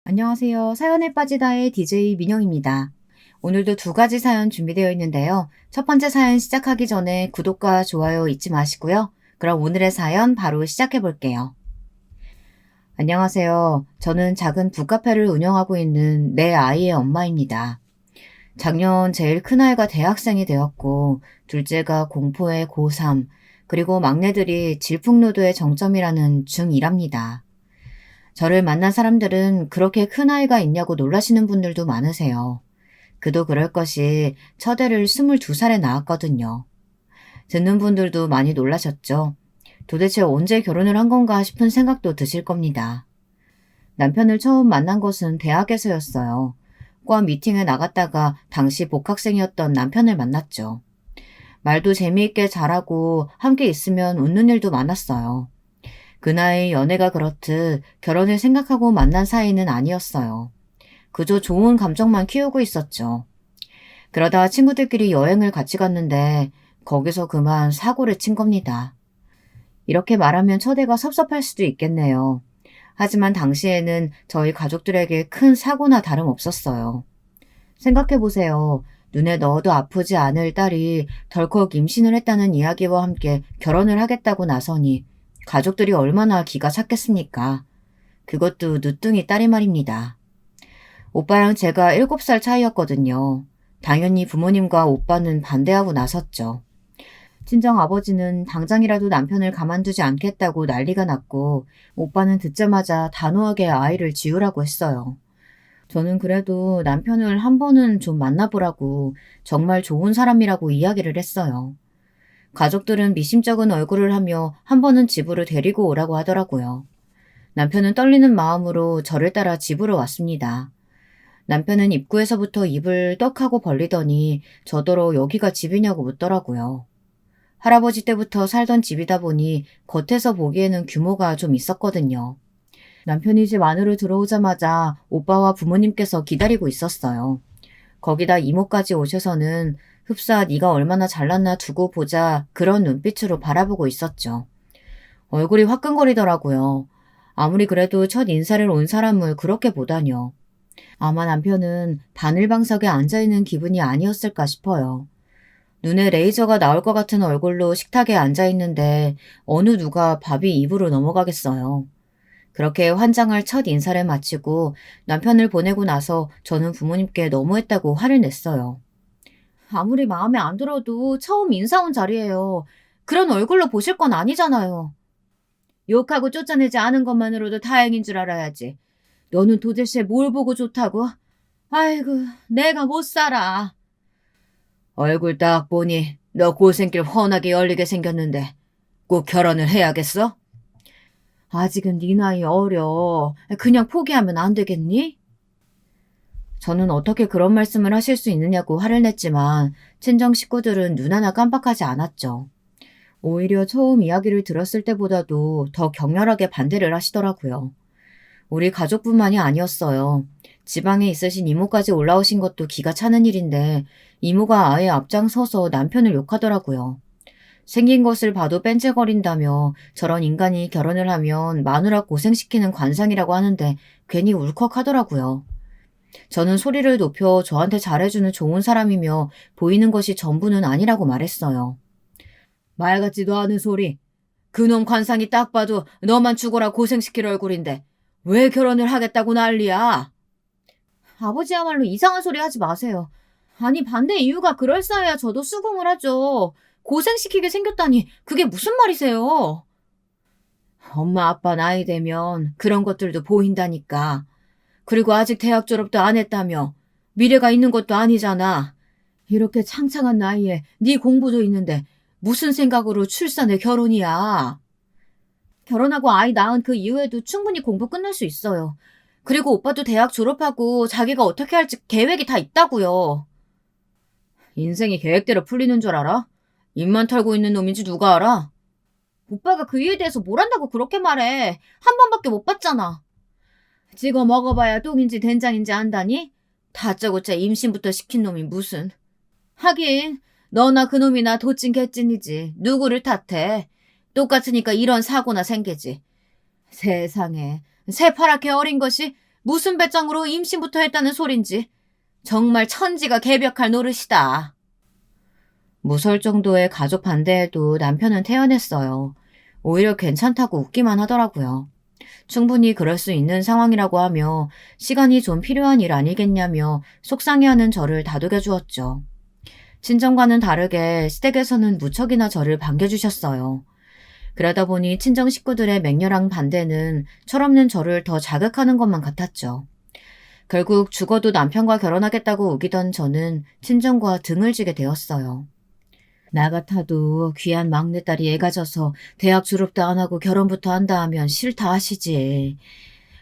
안녕하세요. 사연에 빠지다의 DJ 민영입니다. 오늘도 두 가지 사연 준비되어 있는데요. 첫 번째 사연 시작하기 전에 구독과 좋아요 잊지 마시고요. 그럼 오늘의 사연 바로 시작해 볼게요. 안녕하세요. 저는 작은 북카페를 운영하고 있는 내 아이의 엄마입니다. 작년 제일 큰아이가 대학생이 되었고, 둘째가 공포의 고3, 그리고 막내들이 질풍노도의 정점이라는 중1입니다. 저를 만난 사람들은 그렇게 큰 아이가 있냐고 놀라시는 분들도 많으세요. 그도 그럴 것이 첫 애를 22살에 낳았거든요. 듣는 분들도 많이 놀라셨죠. 도대체 언제 결혼을 한 건가 싶은 생각도 드실 겁니다. 남편을 처음 만난 것은 대학에서였어요. 과 미팅에 나갔다가 당시 복학생이었던 남편을 만났죠. 말도 재미있게 잘하고 함께 있으면 웃는 일도 많았어요. 그 나이 연애가 그렇듯 결혼을 생각하고 만난 사이는 아니었어요. 그저 좋은 감정만 키우고 있었죠. 그러다 친구들끼리 여행을 같이 갔는데 거기서 그만 사고를 친 겁니다. 이렇게 말하면 처대가 섭섭할 수도 있겠네요. 하지만 당시에는 저희 가족들에게 큰 사고나 다름없었어요. 생각해보세요. 눈에 넣어도 아프지 않을 딸이 덜컥 임신을 했다는 이야기와 함께 결혼을 하겠다고 나서니 가족들이 얼마나 기가 찼겠습니까? 그것도 늦둥이 딸이 말입니다. 오빠랑 제가 7살 차이였거든요. 당연히 부모님과 오빠는 반대하고 나섰죠. 친정 아버지는 당장이라도 남편을 가만두지 않겠다고 난리가 났고, 오빠는 듣자마자 단호하게 아이를 지우라고 했어요. 저는 그래도 남편을 한 번은 좀 만나보라고 정말 좋은 사람이라고 이야기를 했어요. 가족들은 미심쩍은 얼굴을 하며 한 번은 집으로 데리고 오라고 하더라고요. 남편은 떨리는 마음으로 저를 따라 집으로 왔습니다. 남편은 입구에서부터 입을 떡하고 벌리더니 저더러 여기가 집이냐고 묻더라고요. 할아버지 때부터 살던 집이다 보니 겉에서 보기에는 규모가 좀 있었거든요. 남편이 집 안으로 들어오자마자 오빠와 부모님께서 기다리고 있었어요. 거기다 이모까지 오셔서는 흡사 네가 얼마나 잘났나 두고 보자 그런 눈빛으로 바라보고 있었죠. 얼굴이 화끈거리더라고요. 아무리 그래도 첫 인사를 온 사람을 그렇게 보다뇨. 아마 남편은 바늘방석에 앉아있는 기분이 아니었을까 싶어요. 눈에 레이저가 나올 것 같은 얼굴로 식탁에 앉아있는데 어느 누가 밥이 입으로 넘어가겠어요. 그렇게 환장할 첫 인사를 마치고 남편을 보내고 나서 저는 부모님께 너무했다고 화를 냈어요. 아무리 마음에 안 들어도 처음 인사 온 자리예요. 그런 얼굴로 보실 건 아니잖아요. 욕하고 쫓아내지 않은 것만으로도 다행인 줄 알아야지. 너는 도대체 뭘 보고 좋다고? 아이고, 내가 못 살아. 얼굴 딱 보니 너 고생길 훤하게 열리게 생겼는데 꼭 결혼을 해야겠어? 아직은 네 나이 어려. 그냥 포기하면 안 되겠니? 저는 어떻게 그런 말씀을 하실 수 있느냐고 화를 냈지만 친정 식구들은 눈 하나 깜빡하지 않았죠. 오히려 처음 이야기를 들었을 때보다도 더 격렬하게 반대를 하시더라고요. 우리 가족뿐만이 아니었어요. 지방에 있으신 이모까지 올라오신 것도 기가 차는 일인데 이모가 아예 앞장서서 남편을 욕하더라고요. 생긴 것을 봐도 뺀질거린다며 저런 인간이 결혼을 하면 마누라 고생시키는 관상이라고 하는데 괜히 울컥하더라고요. 저는 소리를 높여 저한테 잘해주는 좋은 사람이며 보이는 것이 전부는 아니라고 말했어요. 말 같지도 않은 소리. 그놈 관상이 딱 봐도 너만 죽어라 고생시킬 얼굴인데 왜 결혼을 하겠다고 난리야? 아버지야말로 이상한 소리 하지 마세요. 아니 반대 이유가 그럴싸해야 저도 수긍을 하죠. 고생시키게 생겼다니 그게 무슨 말이세요? 엄마 아빠 나이 되면 그런 것들도 보인다니까. 그리고 아직 대학 졸업도 안 했다며 미래가 있는 것도 아니잖아. 이렇게 창창한 나이에 네 공부도 있는데 무슨 생각으로 출산에 결혼이야. 결혼하고 아이 낳은 그 이후에도 충분히 공부 끝날 수 있어요. 그리고 오빠도 대학 졸업하고 자기가 어떻게 할지 계획이 다 있다고요. 인생이 계획대로 풀리는 줄 알아? 입만 털고 있는 놈인지 누가 알아? 오빠가 그 일에 대해서 뭘 안다고 그렇게 말해. 한 번밖에 못 봤잖아. 찍어 먹어봐야 똥인지 된장인지 안다니? 다짜고짜 임신부터 시킨 놈이 무슨. 하긴 너나 그놈이나 도찐 개찐이지. 누구를 탓해. 똑같으니까 이런 사고나 생기지. 세상에 새파랗게 어린 것이 무슨 배짱으로 임신부터 했다는 소린지. 정말 천지가 개벽할 노릇이다. 무서울 정도의 가족 반대에도 남편은 태연했어요. 오히려 괜찮다고 웃기만 하더라고요. 충분히 그럴 수 있는 상황이라고 하며 시간이 좀 필요한 일 아니겠냐며 속상해하는 저를 다독여 주었죠. 친정과는 다르게 시댁에서는 무척이나 저를 반겨주셨어요. 그러다 보니 친정 식구들의 맹렬한 반대는 철없는 저를 더 자극하는 것만 같았죠. 결국 죽어도 남편과 결혼하겠다고 우기던 저는 친정과 등을 지게 되었어요. 나 같아도 귀한 막내딸이 애가 져서 대학 졸업도 안 하고 결혼부터 한다 하면 싫다 하시지.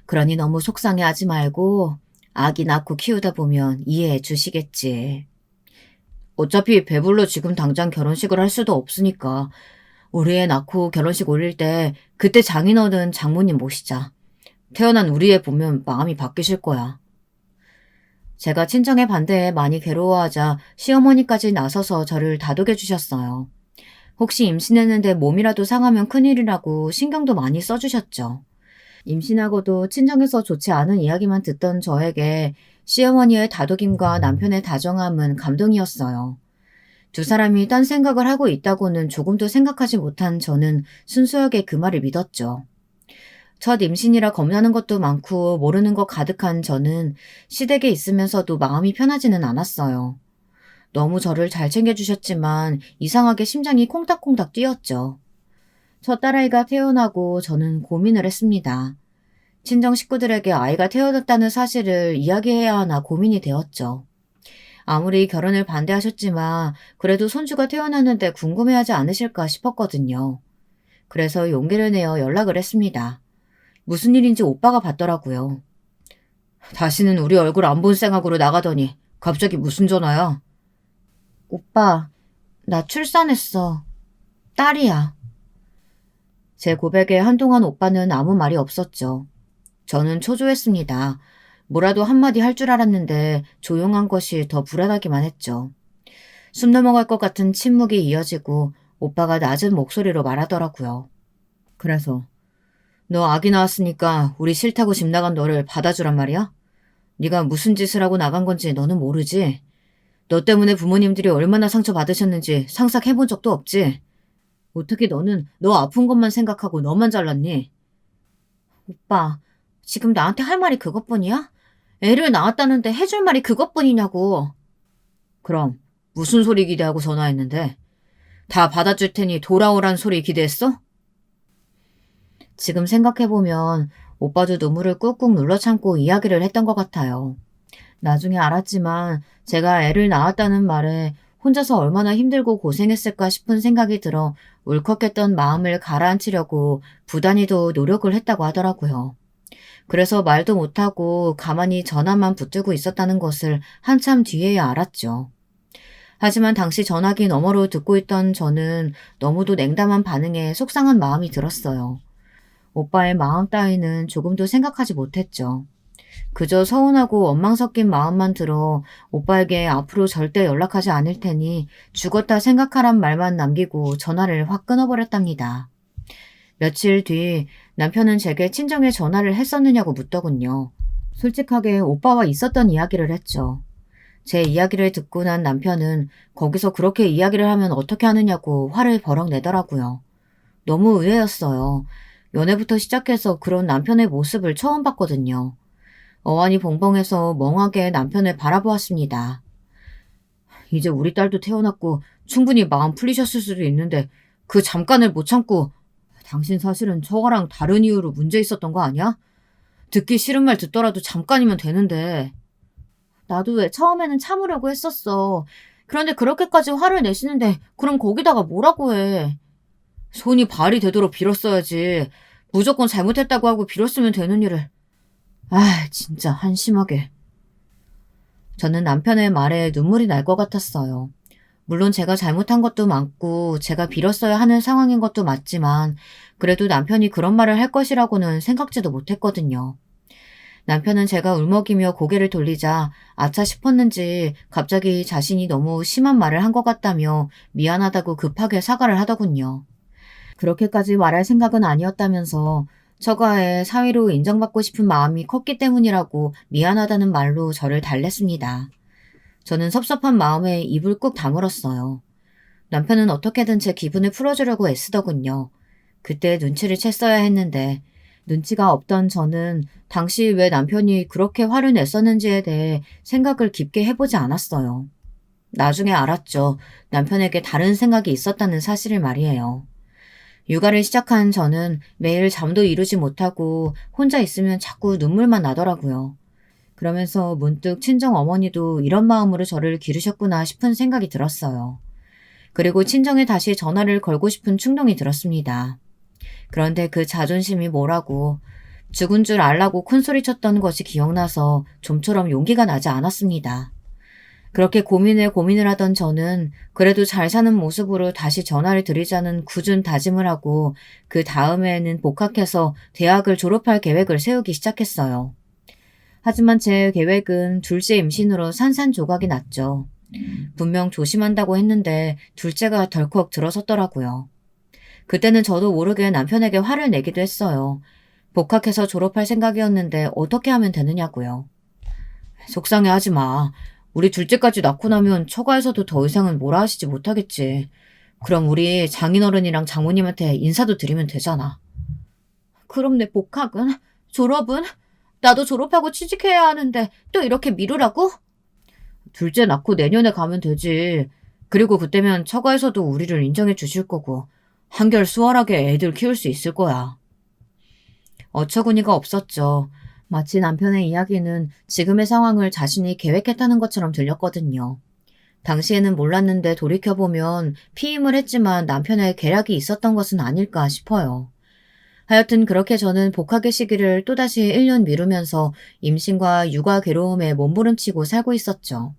그러니 너무 속상해하지 말고 아기 낳고 키우다 보면 이해해 주시겠지. 어차피 배불러 지금 당장 결혼식을 할 수도 없으니까 우리 애 낳고 결혼식 올릴 때 그때 장인어른 장모님 모시자. 태어난 우리 애 보면 마음이 바뀌실 거야. 제가 친정의 반대에 많이 괴로워하자 시어머니까지 나서서 저를 다독여 주셨어요. 혹시 임신했는데 몸이라도 상하면 큰일이라고 신경도 많이 써주셨죠. 임신하고도 친정에서 좋지 않은 이야기만 듣던 저에게 시어머니의 다독임과 남편의 다정함은 감동이었어요. 두 사람이 딴 생각을 하고 있다고는 조금도 생각하지 못한 저는 순수하게 그 말을 믿었죠. 첫 임신이라 겁나는 것도 많고 모르는 것 가득한 저는 시댁에 있으면서도 마음이 편하지는 않았어요. 너무 저를 잘 챙겨주셨지만 이상하게 심장이 콩닥콩닥 뛰었죠. 첫 딸아이가 태어나고 저는 고민을 했습니다. 친정 식구들에게 아이가 태어났다는 사실을 이야기해야 하나 고민이 되었죠. 아무리 결혼을 반대하셨지만 그래도 손주가 태어났는데 궁금해하지 않으실까 싶었거든요. 그래서 용기를 내어 연락을 했습니다. 무슨 일인지 오빠가 받더라고요. 다시는 우리 얼굴 안 본 생각으로 나가더니 갑자기 무슨 전화야? 오빠, 나 출산했어. 딸이야. 제 고백에 한동안 오빠는 아무 말이 없었죠. 저는 초조했습니다. 뭐라도 한마디 할 줄 알았는데 조용한 것이 더 불안하기만 했죠. 숨 넘어갈 것 같은 침묵이 이어지고 오빠가 낮은 목소리로 말하더라고요. 그래서 너 아기 낳았으니까 우리 싫다고 집 나간 너를 받아주란 말이야? 네가 무슨 짓을 하고 나간 건지 너는 모르지? 너 때문에 부모님들이 얼마나 상처받으셨는지 상상해본 적도 없지? 어떻게 너는 너 아픈 것만 생각하고 너만 잘났니? 오빠, 지금 나한테 할 말이 그것뿐이야? 애를 낳았다는데 해줄 말이 그것뿐이냐고. 그럼 무슨 소리 기대하고 전화했는데? 다 받아줄 테니 돌아오란 소리 기대했어? 지금 생각해보면 오빠도 눈물을 꾹꾹 눌러 참고 이야기를 했던 것 같아요. 나중에 알았지만 제가 애를 낳았다는 말에 혼자서 얼마나 힘들고 고생했을까 싶은 생각이 들어 울컥했던 마음을 가라앉히려고 부단히도 노력을 했다고 하더라고요. 그래서 말도 못하고 가만히 전화만 붙들고 있었다는 것을 한참 뒤에야 알았죠. 하지만 당시 전화기 너머로 듣고 있던 저는 너무도 냉담한 반응에 속상한 마음이 들었어요. 오빠의 마음 따위는 조금도 생각하지 못했죠. 그저 서운하고 원망 섞인 마음만 들어 오빠에게 앞으로 절대 연락하지 않을 테니 죽었다 생각하란 말만 남기고 전화를 확 끊어버렸답니다. 며칠 뒤 남편은 제게 친정에 전화를 했었느냐고 묻더군요. 솔직하게 오빠와 있었던 이야기를 했죠. 제 이야기를 듣고 난 남편은 거기서 그렇게 이야기를 하면 어떻게 하느냐고 화를 버럭 내더라고요. 너무 의외였어요. 연애부터 시작해서 그런 남편의 모습을 처음 봤거든요. 어안이 벙벙해서 멍하게 남편을 바라보았습니다. 이제 우리 딸도 태어났고 충분히 마음 풀리셨을 수도 있는데 그 잠깐을 못 참고 당신 사실은 저거랑 다른 이유로 문제 있었던 거 아니야? 듣기 싫은 말 듣더라도 잠깐이면 되는데. 나도 왜 처음에는 참으려고 했었어. 그런데 그렇게까지 화를 내시는데 그럼 거기다가 뭐라고 해. 손이 발이 되도록 빌었어야지. 무조건 잘못했다고 하고 빌었으면 되는 일을. 아, 진짜 한심하게. 저는 남편의 말에 눈물이 날 것 같았어요. 물론 제가 잘못한 것도 많고 제가 빌었어야 하는 상황인 것도 맞지만 그래도 남편이 그런 말을 할 것이라고는 생각지도 못했거든요. 남편은 제가 울먹이며 고개를 돌리자 아차 싶었는지 갑자기 자신이 너무 심한 말을 한 것 같다며 미안하다고 급하게 사과를 하더군요. 그렇게까지 말할 생각은 아니었다면서 처가에 사위로 인정받고 싶은 마음이 컸기 때문이라고 미안하다는 말로 저를 달랬습니다. 저는 섭섭한 마음에 입을 꾹 다물었어요. 남편은 어떻게든 제 기분을 풀어주려고 애쓰더군요. 그때 눈치를 챘어야 했는데 눈치가 없던 저는 당시 왜 남편이 그렇게 화를 냈었는지에 대해 생각을 깊게 해보지 않았어요. 나중에 알았죠. 남편에게 다른 생각이 있었다는 사실을 말이에요. 육아를 시작한 저는 매일 잠도 이루지 못하고 혼자 있으면 자꾸 눈물만 나더라고요. 그러면서 문득 친정 어머니도 이런 마음으로 저를 기르셨구나 싶은 생각이 들었어요. 그리고 친정에 다시 전화를 걸고 싶은 충동이 들었습니다. 그런데 그 자존심이 뭐라고 죽은 줄 알라고 큰소리쳤던 것이 기억나서 좀처럼 용기가 나지 않았습니다. 그렇게 고민을 하던 저는 그래도 잘 사는 모습으로 다시 전화를 드리자는 굳은 다짐을 하고 그 다음에는 복학해서 대학을 졸업할 계획을 세우기 시작했어요. 하지만 제 계획은 둘째 임신으로 산산조각이 났죠. 분명 조심한다고 했는데 둘째가 덜컥 들어섰더라고요. 그때는 저도 모르게 남편에게 화를 내기도 했어요. 복학해서 졸업할 생각이었는데 어떻게 하면 되느냐고요. 속상해하지 마. 우리 둘째까지 낳고 나면 처가에서도 더 이상은 뭐라 하시지 못하겠지. 그럼 우리 장인어른이랑 장모님한테 인사도 드리면 되잖아. 그럼 내 복학은? 졸업은? 나도 졸업하고 취직해야 하는데 또 이렇게 미루라고? 둘째 낳고 내년에 가면 되지. 그리고 그때면 처가에서도 우리를 인정해 주실 거고 한결 수월하게 애들 키울 수 있을 거야. 어처구니가 없었죠. 마치 남편의 이야기는 지금의 상황을 자신이 계획했다는 것처럼 들렸거든요. 당시에는 몰랐는데 돌이켜보면 피임을 했지만 남편의 계략이 있었던 것은 아닐까 싶어요. 하여튼 그렇게 저는 복학의 시기를 또다시 1년 미루면서 임신과 육아 괴로움에 몸부림치고 살고 있었죠.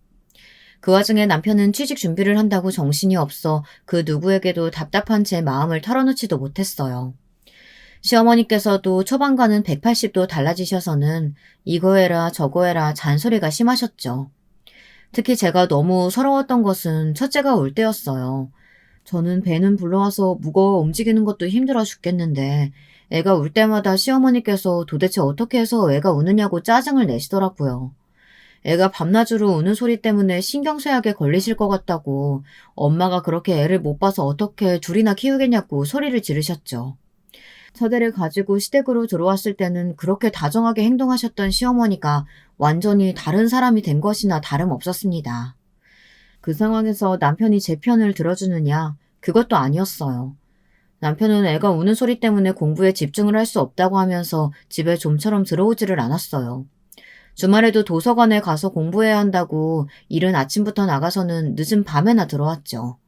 그 와중에 남편은 취직 준비를 한다고 정신이 없어 그 누구에게도 답답한 제 마음을 털어놓지도 못했어요. 시어머니께서도 초반과는 180도 달라지셔서는 이거 해라 저거 해라 잔소리가 심하셨죠. 특히 제가 너무 서러웠던 것은 첫째가 올 때였어요. 저는 배는 불러와서 무거워 움직이는 것도 힘들어 죽겠는데 애가 울 때마다 시어머니께서 도대체 어떻게 해서 애가 우느냐고 짜증을 내시더라고요. 애가 밤낮으로 우는 소리 때문에 신경쇠약에 걸리실 것 같다고 엄마가 그렇게 애를 못 봐서 어떻게 둘이나 키우겠냐고 소리를 지르셨죠. 첫애를 가지고 시댁으로 들어왔을 때는 그렇게 다정하게 행동하셨던 시어머니가 완전히 다른 사람이 된 것이나 다름없었습니다. 그 상황에서 남편이 제 편을 들어주느냐? 그것도 아니었어요. 남편은 애가 우는 소리 때문에 공부에 집중을 할 수 없다고 하면서 집에 좀처럼 들어오지를 않았어요. 주말에도 도서관에 가서 공부해야 한다고 이른 아침부터 나가서는 늦은 밤에나 들어왔죠.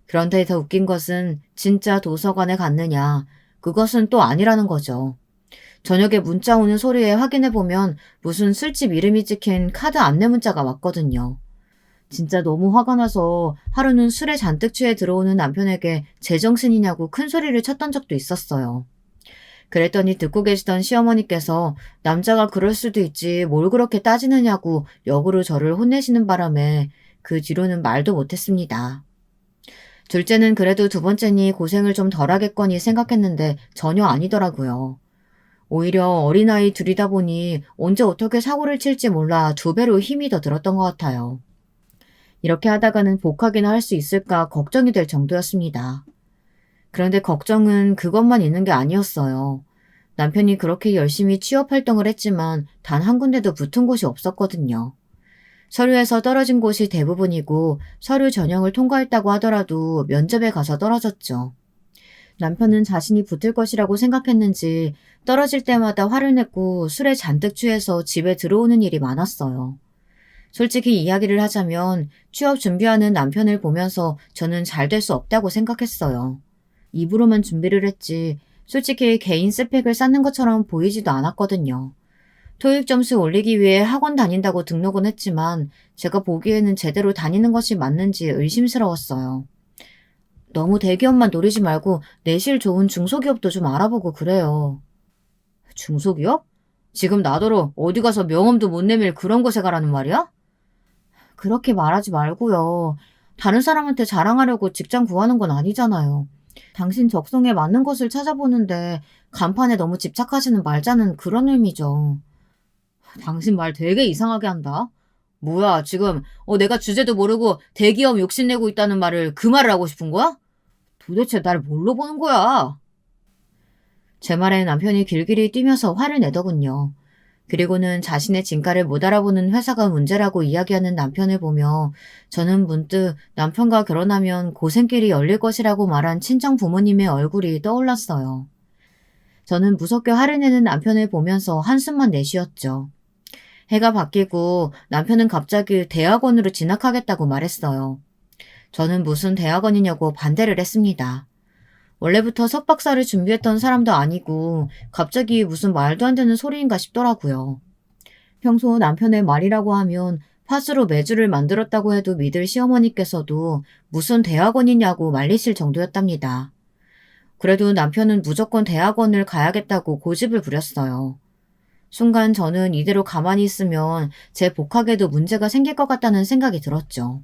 그런데 더 웃긴 것은 진짜 도서관에 갔느냐? 그것은 또 아니라는 거죠. 저녁에 문자 오는 소리에 확인해보면 무슨 술집 이름이 찍힌 카드 안내 문자가 왔거든요. 진짜 너무 화가 나서 하루는 술에 잔뜩 취해 들어오는 남편에게 제정신이냐고 큰 소리를 쳤던 적도 있었어요. 그랬더니 듣고 계시던 시어머니께서 남자가 그럴 수도 있지 뭘 그렇게 따지느냐고 역으로 저를 혼내시는 바람에 그 뒤로는 말도 못했습니다. 둘째는 그래도 두 번째니 고생을 좀 덜하겠거니 생각했는데 전혀 아니더라고요. 오히려 어린아이 둘이다 보니 언제 어떻게 사고를 칠지 몰라 두 배로 힘이 더 들었던 것 같아요. 이렇게 하다가는 복학이나 할 수 있을까 걱정이 될 정도였습니다. 그런데 걱정은 그것만 있는 게 아니었어요. 남편이 그렇게 열심히 취업 활동을 했지만 단 한 군데도 붙은 곳이 없었거든요. 서류에서 떨어진 곳이 대부분이고 서류 전형을 통과했다고 하더라도 면접에 가서 떨어졌죠. 남편은 자신이 붙을 것이라고 생각했는지 떨어질 때마다 화를 냈고 술에 잔뜩 취해서 집에 들어오는 일이 많았어요. 솔직히 이야기를 하자면 취업 준비하는 남편을 보면서 저는 잘 될 수 없다고 생각했어요. 입으로만 준비를 했지 솔직히 개인 스펙을 쌓는 것처럼 보이지도 않았거든요. 토익 점수 올리기 위해 학원 다닌다고 등록은 했지만 제가 보기에는 제대로 다니는 것이 맞는지 의심스러웠어요. 너무 대기업만 노리지 말고 내실 좋은 중소기업도 좀 알아보고 그래요. 중소기업? 지금 나더러 어디 가서 명함도 못 내밀 그런 곳에 가라는 말이야? 그렇게 말하지 말고요. 다른 사람한테 자랑하려고 직장 구하는 건 아니잖아요. 당신 적성에 맞는 것을 찾아보는데 간판에 너무 집착하지는 말자는 그런 의미죠. 당신 말 되게 이상하게 한다. 뭐야, 지금 내가 주제도 모르고 대기업 욕심내고 있다는 말을 그 말을 하고 싶은 거야? 도대체 날 뭘로 보는 거야? 제 말에 남편이 길길이 뛰면서 화를 내더군요. 그리고는 자신의 진가를 못 알아보는 회사가 문제라고 이야기하는 남편을 보며 저는 문득 남편과 결혼하면 고생길이 열릴 것이라고 말한 친정 부모님의 얼굴이 떠올랐어요. 저는 무섭게 화를 내는 남편을 보면서 한숨만 내쉬었죠. 해가 바뀌고 남편은 갑자기 대학원으로 진학하겠다고 말했어요. 저는 무슨 대학원이냐고 반대를 했습니다. 원래부터 석박사를 준비했던 사람도 아니고 갑자기 무슨 말도 안 되는 소리인가 싶더라고요. 평소 남편의 말이라고 하면 팥으로 메주를 만들었다고 해도 믿을 시어머니께서도 무슨 대학원이냐고 말리실 정도였답니다. 그래도 남편은 무조건 대학원을 가야겠다고 고집을 부렸어요. 순간 저는 이대로 가만히 있으면 제 복학에도 문제가 생길 것 같다는 생각이 들었죠.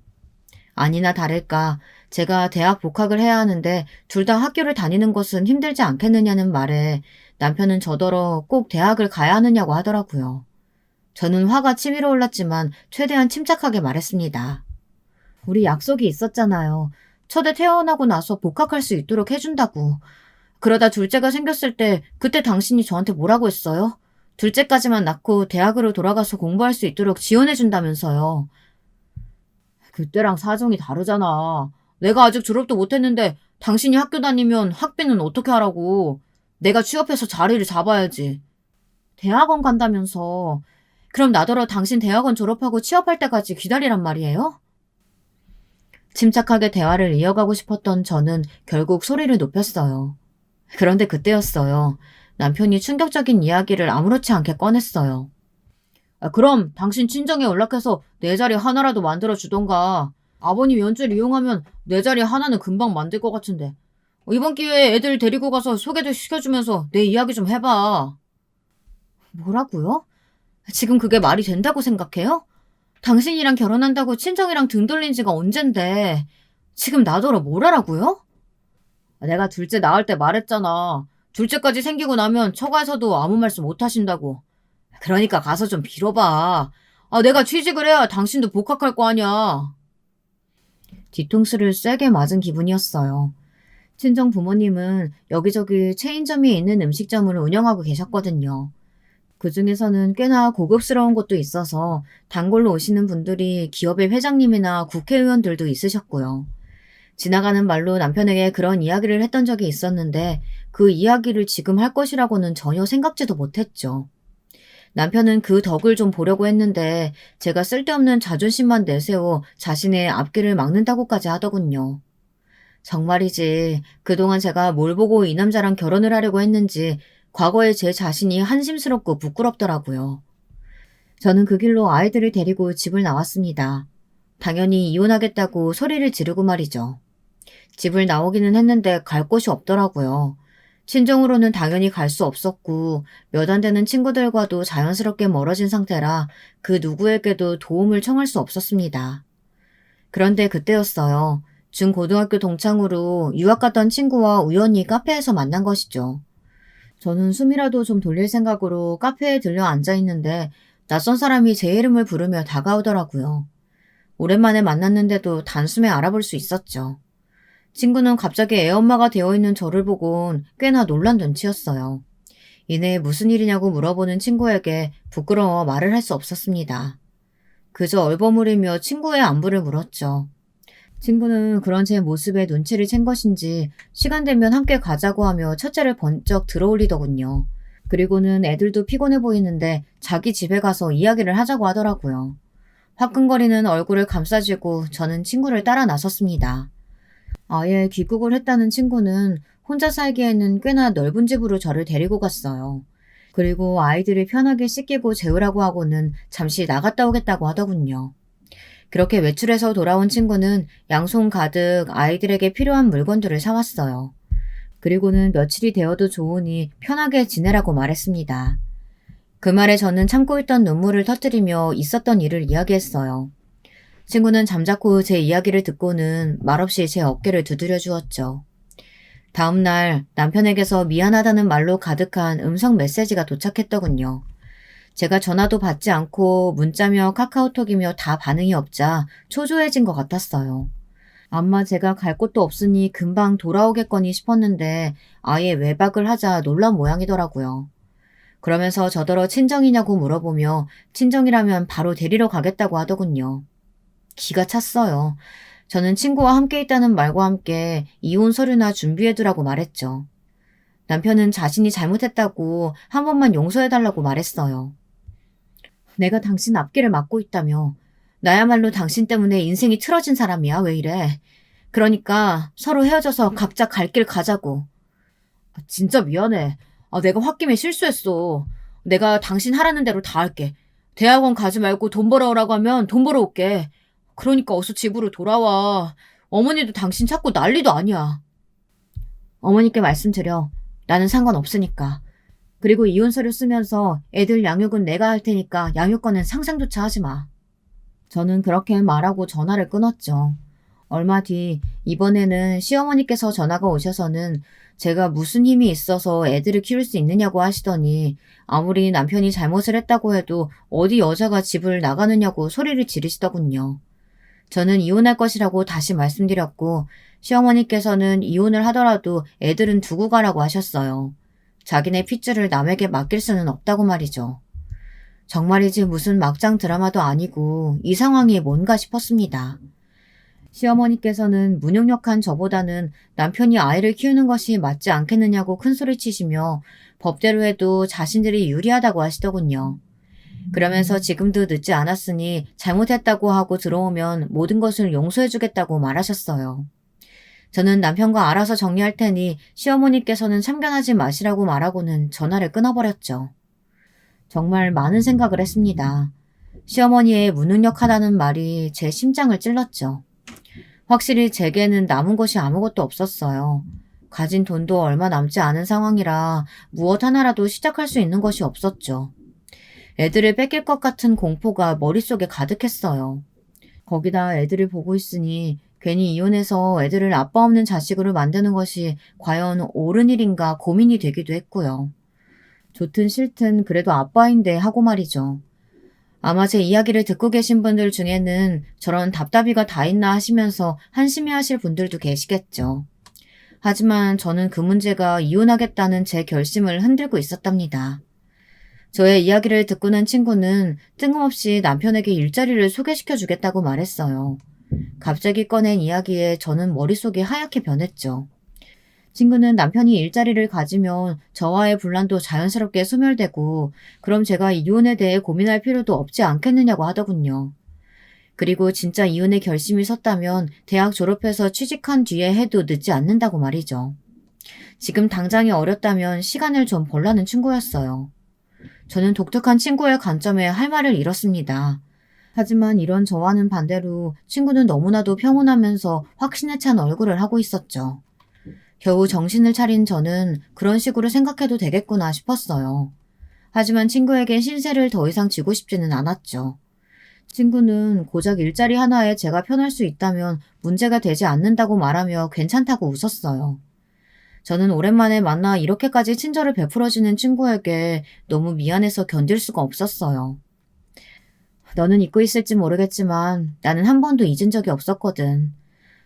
아니나 다를까 제가 대학 복학을 해야 하는데 둘 다 학교를 다니는 것은 힘들지 않겠느냐는 말에 남편은 저더러 꼭 대학을 가야 하느냐고 하더라고요. 저는 화가 치밀어 올랐지만 최대한 침착하게 말했습니다. 우리 약속이 있었잖아요. 첫애 태어나고 나서 복학할 수 있도록 해준다고. 그러다 둘째가 생겼을 때 그때 당신이 저한테 뭐라고 했어요? 둘째까지만 낳고 대학으로 돌아가서 공부할 수 있도록 지원해준다면서요. 그때랑 사정이 다르잖아. 내가 아직 졸업도 못했는데 당신이 학교 다니면 학비는 어떻게 하라고. 내가 취업해서 자리를 잡아야지. 대학원 간다면서. 그럼 나더러 당신 대학원 졸업하고 취업할 때까지 기다리란 말이에요? 침착하게 대화를 이어가고 싶었던 저는 결국 소리를 높였어요. 그런데 그때였어요. 남편이 충격적인 이야기를 아무렇지 않게 꺼냈어요. 그럼 당신 친정에 연락해서 내 자리 하나라도 만들어주던가. 아버님 연줄 이용하면 내 자리 하나는 금방 만들 것 같은데. 이번 기회에 애들 데리고 가서 소개도 시켜주면서 내 이야기 좀 해봐. 뭐라고요? 지금 그게 말이 된다고 생각해요? 당신이랑 결혼한다고 친정이랑 등 돌린 지가 언젠데 지금 나더러 뭘 하라고요? 내가 둘째 낳을 때 말했잖아. 둘째까지 생기고 나면 처가에서도 아무 말씀 못 하신다고. 그러니까 가서 좀 빌어봐. 내가 취직을 해야 당신도 복학할 거 아니야. 뒤통수를 세게 맞은 기분이었어요. 친정 부모님은 여기저기 체인점이 있는 음식점을 운영하고 계셨거든요. 그 중에서는 꽤나 고급스러운 곳도 있어서 단골로 오시는 분들이 기업의 회장님이나 국회의원들도 있으셨고요. 지나가는 말로 남편에게 그런 이야기를 했던 적이 있었는데 그 이야기를 지금 할 것이라고는 전혀 생각지도 못했죠. 남편은 그 덕을 좀 보려고 했는데 제가 쓸데없는 자존심만 내세워 자신의 앞길을 막는다고까지 하더군요. 정말이지 그동안 제가 뭘 보고 이 남자랑 결혼을 하려고 했는지 과거의 제 자신이 한심스럽고 부끄럽더라고요. 저는 그 길로 아이들을 데리고 집을 나왔습니다. 당연히 이혼하겠다고 소리를 지르고 말이죠. 집을 나오기는 했는데 갈 곳이 없더라고요. 친정으로는 당연히 갈 수 없었고 몇 안 되는 친구들과도 자연스럽게 멀어진 상태라 그 누구에게도 도움을 청할 수 없었습니다. 그런데 그때였어요. 중고등학교 동창으로 유학 갔던 친구와 우연히 카페에서 만난 것이죠. 저는 숨이라도 좀 돌릴 생각으로 카페에 들려 앉아 있는데 낯선 사람이 제 이름을 부르며 다가오더라고요. 오랜만에 만났는데도 단숨에 알아볼 수 있었죠. 친구는 갑자기 애엄마가 되어있는 저를 보곤 꽤나 놀란 눈치였어요. 이내 무슨 일이냐고 물어보는 친구에게 부끄러워 말을 할 수 없었습니다. 그저 얼버무리며 친구의 안부를 물었죠. 친구는 그런 제 모습에 눈치를 챈 것인지 시간 되면 함께 가자고 하며 첫째를 번쩍 들어올리더군요. 그리고는 애들도 피곤해 보이는데 자기 집에 가서 이야기를 하자고 하더라고요. 화끈거리는 얼굴을 감싸쥐고 저는 친구를 따라 나섰습니다. 아예 귀국을 했다는 친구는 혼자 살기에는 꽤나 넓은 집으로 저를 데리고 갔어요. 그리고 아이들을 편하게 씻기고 재우라고 하고는 잠시 나갔다 오겠다고 하더군요. 그렇게 외출해서 돌아온 친구는 양손 가득 아이들에게 필요한 물건들을 사왔어요. 그리고는 며칠이 되어도 좋으니 편하게 지내라고 말했습니다. 그 말에 저는 참고 있던 눈물을 터뜨리며 있었던 일을 이야기했어요. 친구는 잠자코 제 이야기를 듣고는 말없이 제 어깨를 두드려 주었죠. 다음날 남편에게서 미안하다는 말로 가득한 음성 메시지가 도착했더군요. 제가 전화도 받지 않고 문자며 카카오톡이며 다 반응이 없자 초조해진 것 같았어요. 아마 제가 갈 곳도 없으니 금방 돌아오겠거니 싶었는데 아예 외박을 하자 놀란 모양이더라고요. 그러면서 저더러 친정이냐고 물어보며 친정이라면 바로 데리러 가겠다고 하더군요. 기가 찼어요. 저는 친구와 함께 있다는 말과 함께 이혼 서류나 준비해두라고 말했죠. 남편은 자신이 잘못했다고 한 번만 용서해달라고 말했어요. 내가 당신 앞길을 막고 있다며. 나야말로 당신 때문에 인생이 틀어진 사람이야. 왜 이래? 그러니까 서로 헤어져서 각자 갈 길 가자고. 진짜 미안해. 내가 홧김에 실수했어. 내가 당신 하라는 대로 다 할게. 대학원 가지 말고 돈 벌어오라고 하면 돈 벌어 올게. 그러니까 어서 집으로 돌아와. 어머니도 당신 찾고 난리도 아니야. 어머니께 말씀드려. 나는 상관없으니까. 그리고 이혼 서류 쓰면서 애들 양육은 내가 할 테니까 양육권은 상상조차 하지 마. 저는 그렇게 말하고 전화를 끊었죠. 얼마 뒤 이번에는 시어머니께서 전화가 오셔서는 제가 무슨 힘이 있어서 애들을 키울 수 있느냐고 하시더니 아무리 남편이 잘못을 했다고 해도 어디 여자가 집을 나가느냐고 소리를 지르시더군요. 저는 이혼할 것이라고 다시 말씀드렸고 시어머니께서는 이혼을 하더라도 애들은 두고 가라고 하셨어요. 자기네 핏줄을 남에게 맡길 수는 없다고 말이죠. 정말이지 무슨 막장 드라마도 아니고 이 상황이 뭔가 싶었습니다. 시어머니께서는 무능력한 저보다는 남편이 아이를 키우는 것이 맞지 않겠느냐고 큰소리치시며 법대로 해도 자신들이 유리하다고 하시더군요. 그러면서 지금도 늦지 않았으니 잘못했다고 하고 들어오면 모든 것을 용서해주겠다고 말하셨어요. 저는 남편과 알아서 정리할 테니 시어머니께서는 참견하지 마시라고 말하고는 전화를 끊어버렸죠. 정말 많은 생각을 했습니다. 시어머니의 무능력하다는 말이 제 심장을 찔렀죠. 확실히 제게는 남은 것이 아무것도 없었어요. 가진 돈도 얼마 남지 않은 상황이라 무엇 하나라도 시작할 수 있는 것이 없었죠. 애들을 뺏길 것 같은 공포가 머릿속에 가득했어요. 거기다 애들을 보고 있으니 괜히 이혼해서 애들을 아빠 없는 자식으로 만드는 것이 과연 옳은 일인가 고민이 되기도 했고요. 좋든 싫든 그래도 아빠인데 하고 말이죠. 아마 제 이야기를 듣고 계신 분들 중에는 저런 답답이가 다 있나 하시면서 한심해하실 분들도 계시겠죠. 하지만 저는 그 문제가 이혼하겠다는 제 결심을 흔들고 있었답니다. 저의 이야기를 듣고 난 친구는 뜬금없이 남편에게 일자리를 소개시켜 주겠다고 말했어요. 갑자기 꺼낸 이야기에 저는 머릿속이 하얗게 변했죠. 친구는 남편이 일자리를 가지면 저와의 분란도 자연스럽게 소멸되고 그럼 제가 이혼에 대해 고민할 필요도 없지 않겠느냐고 하더군요. 그리고 진짜 이혼의 결심이 섰다면 대학 졸업해서 취직한 뒤에 해도 늦지 않는다고 말이죠. 지금 당장이 어렵다면 시간을 좀 벌라는 친구였어요. 저는 독특한 친구의 관점에 할 말을 잃었습니다. 하지만 이런 저와는 반대로 친구는 너무나도 평온하면서 확신에 찬 얼굴을 하고 있었죠. 겨우 정신을 차린 저는 그런 식으로 생각해도 되겠구나 싶었어요. 하지만 친구에게 신세를 더 이상 지고 싶지는 않았죠. 친구는 고작 일자리 하나에 제가 편할 수 있다면 문제가 되지 않는다고 말하며 괜찮다고 웃었어요. 저는 오랜만에 만나 이렇게까지 친절을 베풀어주는 친구에게 너무 미안해서 견딜 수가 없었어요. 너는 잊고 있을지 모르겠지만 나는 한 번도 잊은 적이 없었거든.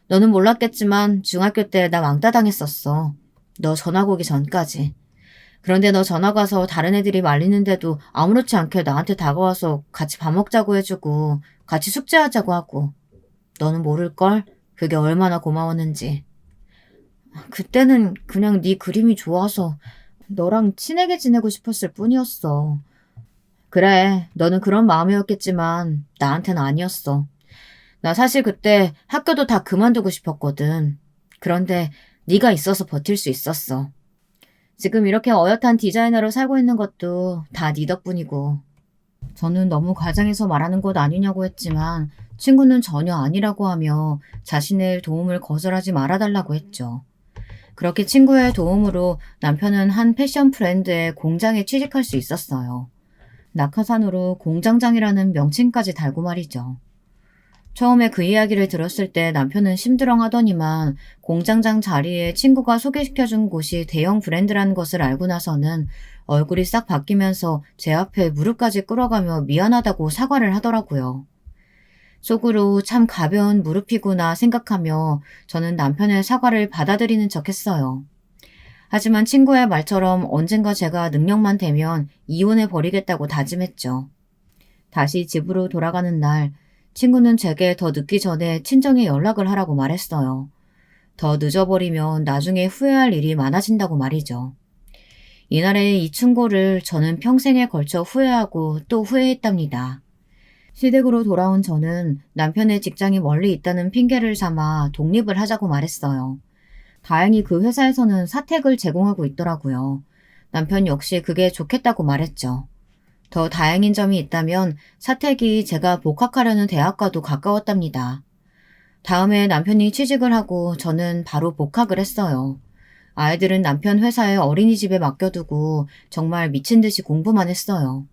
너는 몰랐겠지만 중학교 때 나 왕따 당했었어. 너 전학 오기 전까지. 그런데 너 전학 와서 다른 애들이 말리는데도 아무렇지 않게 나한테 다가와서 같이 밥 먹자고 해주고 같이 숙제하자고 하고. 너는 모를걸? 그게 얼마나 고마웠는지. 그때는 그냥 네 그림이 좋아서 너랑 친하게 지내고 싶었을 뿐이었어. 그래, 너는 그런 마음이었겠지만 나한테는 아니었어. 나 사실 그때 학교도 다 그만두고 싶었거든. 그런데 네가 있어서 버틸 수 있었어. 지금 이렇게 어엿한 디자이너로 살고 있는 것도 다 네 덕분이고. 저는 너무 과장해서 말하는 것 아니냐고 했지만 친구는 전혀 아니라고 하며 자신의 도움을 거절하지 말아달라고 했죠. 그렇게 친구의 도움으로 남편은 한 패션 브랜드의 공장에 취직할 수 있었어요. 낙하산으로 공장장이라는 명칭까지 달고 말이죠. 처음에 그 이야기를 들었을 때 남편은 심드렁 하더니만 공장장 자리에 친구가 소개시켜준 곳이 대형 브랜드라는 것을 알고 나서는 얼굴이 싹 바뀌면서 제 앞에 무릎까지 꿇어가며 미안하다고 사과를 하더라고요. 속으로 참 가벼운 무릎이구나 생각하며 저는 남편의 사과를 받아들이는 척 했어요. 하지만 친구의 말처럼 언젠가 제가 능력만 되면 이혼해 버리겠다고 다짐했죠. 다시 집으로 돌아가는 날, 친구는 제게 더 늦기 전에 친정에 연락을 하라고 말했어요. 더 늦어버리면 나중에 후회할 일이 많아진다고 말이죠. 이날의 이 충고를 저는 평생에 걸쳐 후회하고 또 후회했답니다. 시댁으로 돌아온 저는 남편의 직장이 멀리 있다는 핑계를 삼아 독립을 하자고 말했어요. 다행히 그 회사에서는 사택을 제공하고 있더라고요. 남편 역시 그게 좋겠다고 말했죠. 더 다행인 점이 있다면 사택이 제가 복학하려는 대학과도 가까웠답니다. 다음에 남편이 취직을 하고 저는 바로 복학을 했어요. 아이들은 남편 회사의 어린이집에 맡겨두고 정말 미친 듯이 공부만 했어요.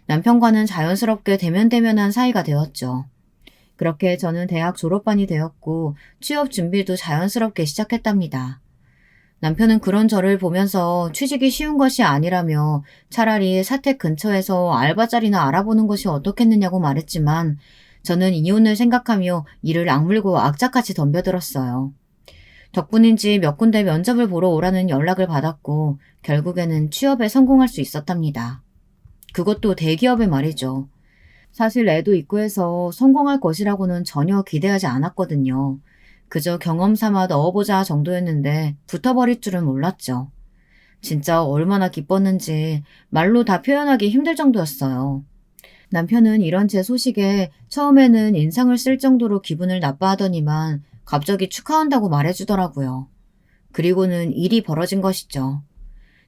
남편과는 자연스럽게 대면대면한 사이가 되었죠. 그렇게 저는 대학 졸업반이 되었고 취업 준비도 자연스럽게 시작했답니다. 남편은 그런 저를 보면서 취직이 쉬운 것이 아니라며 차라리 사택 근처에서 알바 자리나 알아보는 것이 어떻겠느냐고 말했지만 저는 이혼을 생각하며 이를 악물고 악착같이 덤벼들었어요. 덕분인지 몇 군데 면접을 보러 오라는 연락을 받았고 결국에는 취업에 성공할 수 있었답니다. 그것도 대기업의 말이죠. 사실 애도 있고 해서 성공할 것이라고는 전혀 기대하지 않았거든요. 그저 경험 삼아 넣어보자 정도였는데 붙어버릴 줄은 몰랐죠. 진짜 얼마나 기뻤는지 말로 다 표현하기 힘들 정도였어요. 남편은 이런 제 소식에 처음에는 인상을 쓸 정도로 기분을 나빠하더니만 갑자기 축하한다고 말해주더라고요. 그리고는 일이 벌어진 것이죠.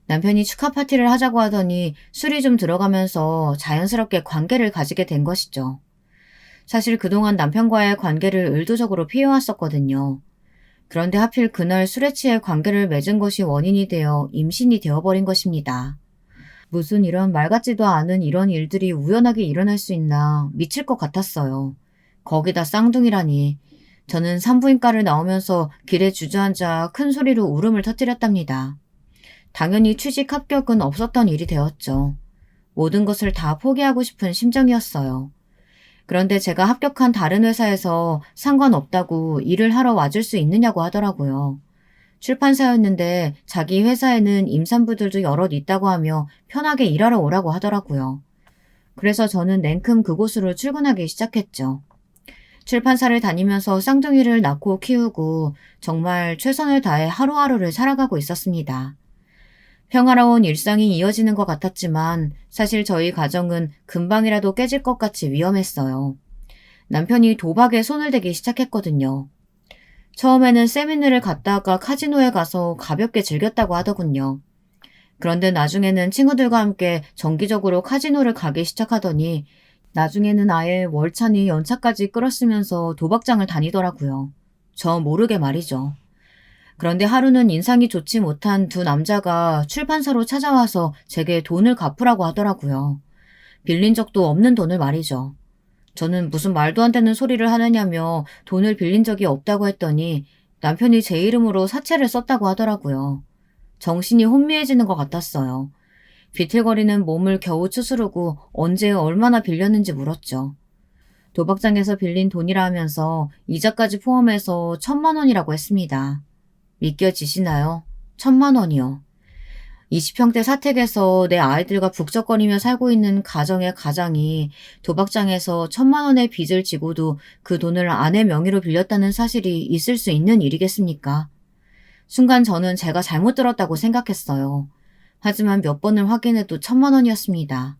남편이 축하 파티를 하자고 하더니 술이 좀 들어가면서 자연스럽게 관계를 가지게 된 것이죠. 사실 그동안 남편과의 관계를 의도적으로 피해왔었거든요. 그런데 하필 그날 술에 취해 관계를 맺은 것이 원인이 되어 임신이 되어버린 것입니다. 무슨 이런 말 같지도 않은 이런 일들이 우연하게 일어날 수 있나 미칠 것 같았어요. 거기다 쌍둥이라니. 저는 산부인과를 나오면서 길에 주저앉아 큰 소리로 울음을 터뜨렸답니다. 당연히 취직 합격은 없었던 일이 되었죠. 모든 것을 다 포기하고 싶은 심정이었어요. 그런데 제가 합격한 다른 회사에서 상관없다고 일을 하러 와줄 수 있느냐고 하더라고요. 출판사였는데 자기 회사에는 임산부들도 여럿 있다고 하며 편하게 일하러 오라고 하더라고요. 그래서 저는 냉큼 그곳으로 출근하기 시작했죠. 출판사를 다니면서 쌍둥이를 낳고 키우고 정말 최선을 다해 하루하루를 살아가고 있었습니다. 평화로운 일상이 이어지는 것 같았지만 사실 저희 가정은 금방이라도 깨질 것 같이 위험했어요. 남편이 도박에 손을 대기 시작했거든요. 처음에는 세미나를 갔다가 카지노에 가서 가볍게 즐겼다고 하더군요. 그런데 나중에는 친구들과 함께 정기적으로 카지노를 가기 시작하더니 나중에는 아예 월차니 연차까지 끌었으면서 도박장을 다니더라고요. 저 모르게 말이죠. 그런데 하루는 인상이 좋지 못한 두 남자가 출판사로 찾아와서 제게 돈을 갚으라고 하더라고요. 빌린 적도 없는 돈을 말이죠. 저는 무슨 말도 안 되는 소리를 하느냐며 돈을 빌린 적이 없다고 했더니 남편이 제 이름으로 사채를 썼다고 하더라고요. 정신이 혼미해지는 것 같았어요. 비틀거리는 몸을 겨우 추스르고 언제 얼마나 빌렸는지 물었죠. 도박장에서 빌린 돈이라 하면서 이자까지 포함해서 1,000만 원이라고 했습니다. 믿겨지시나요? 1,000만 원이요. 20평대 사택에서 내 아이들과 북적거리며 살고 있는 가정의 가장이 도박장에서 1,000만 원의 빚을 지고도 그 돈을 아내 명의로 빌렸다는 사실이 있을 수 있는 일이겠습니까? 순간 저는 제가 잘못 들었다고 생각했어요. 하지만 몇 번을 확인해도 1,000만 원이었습니다.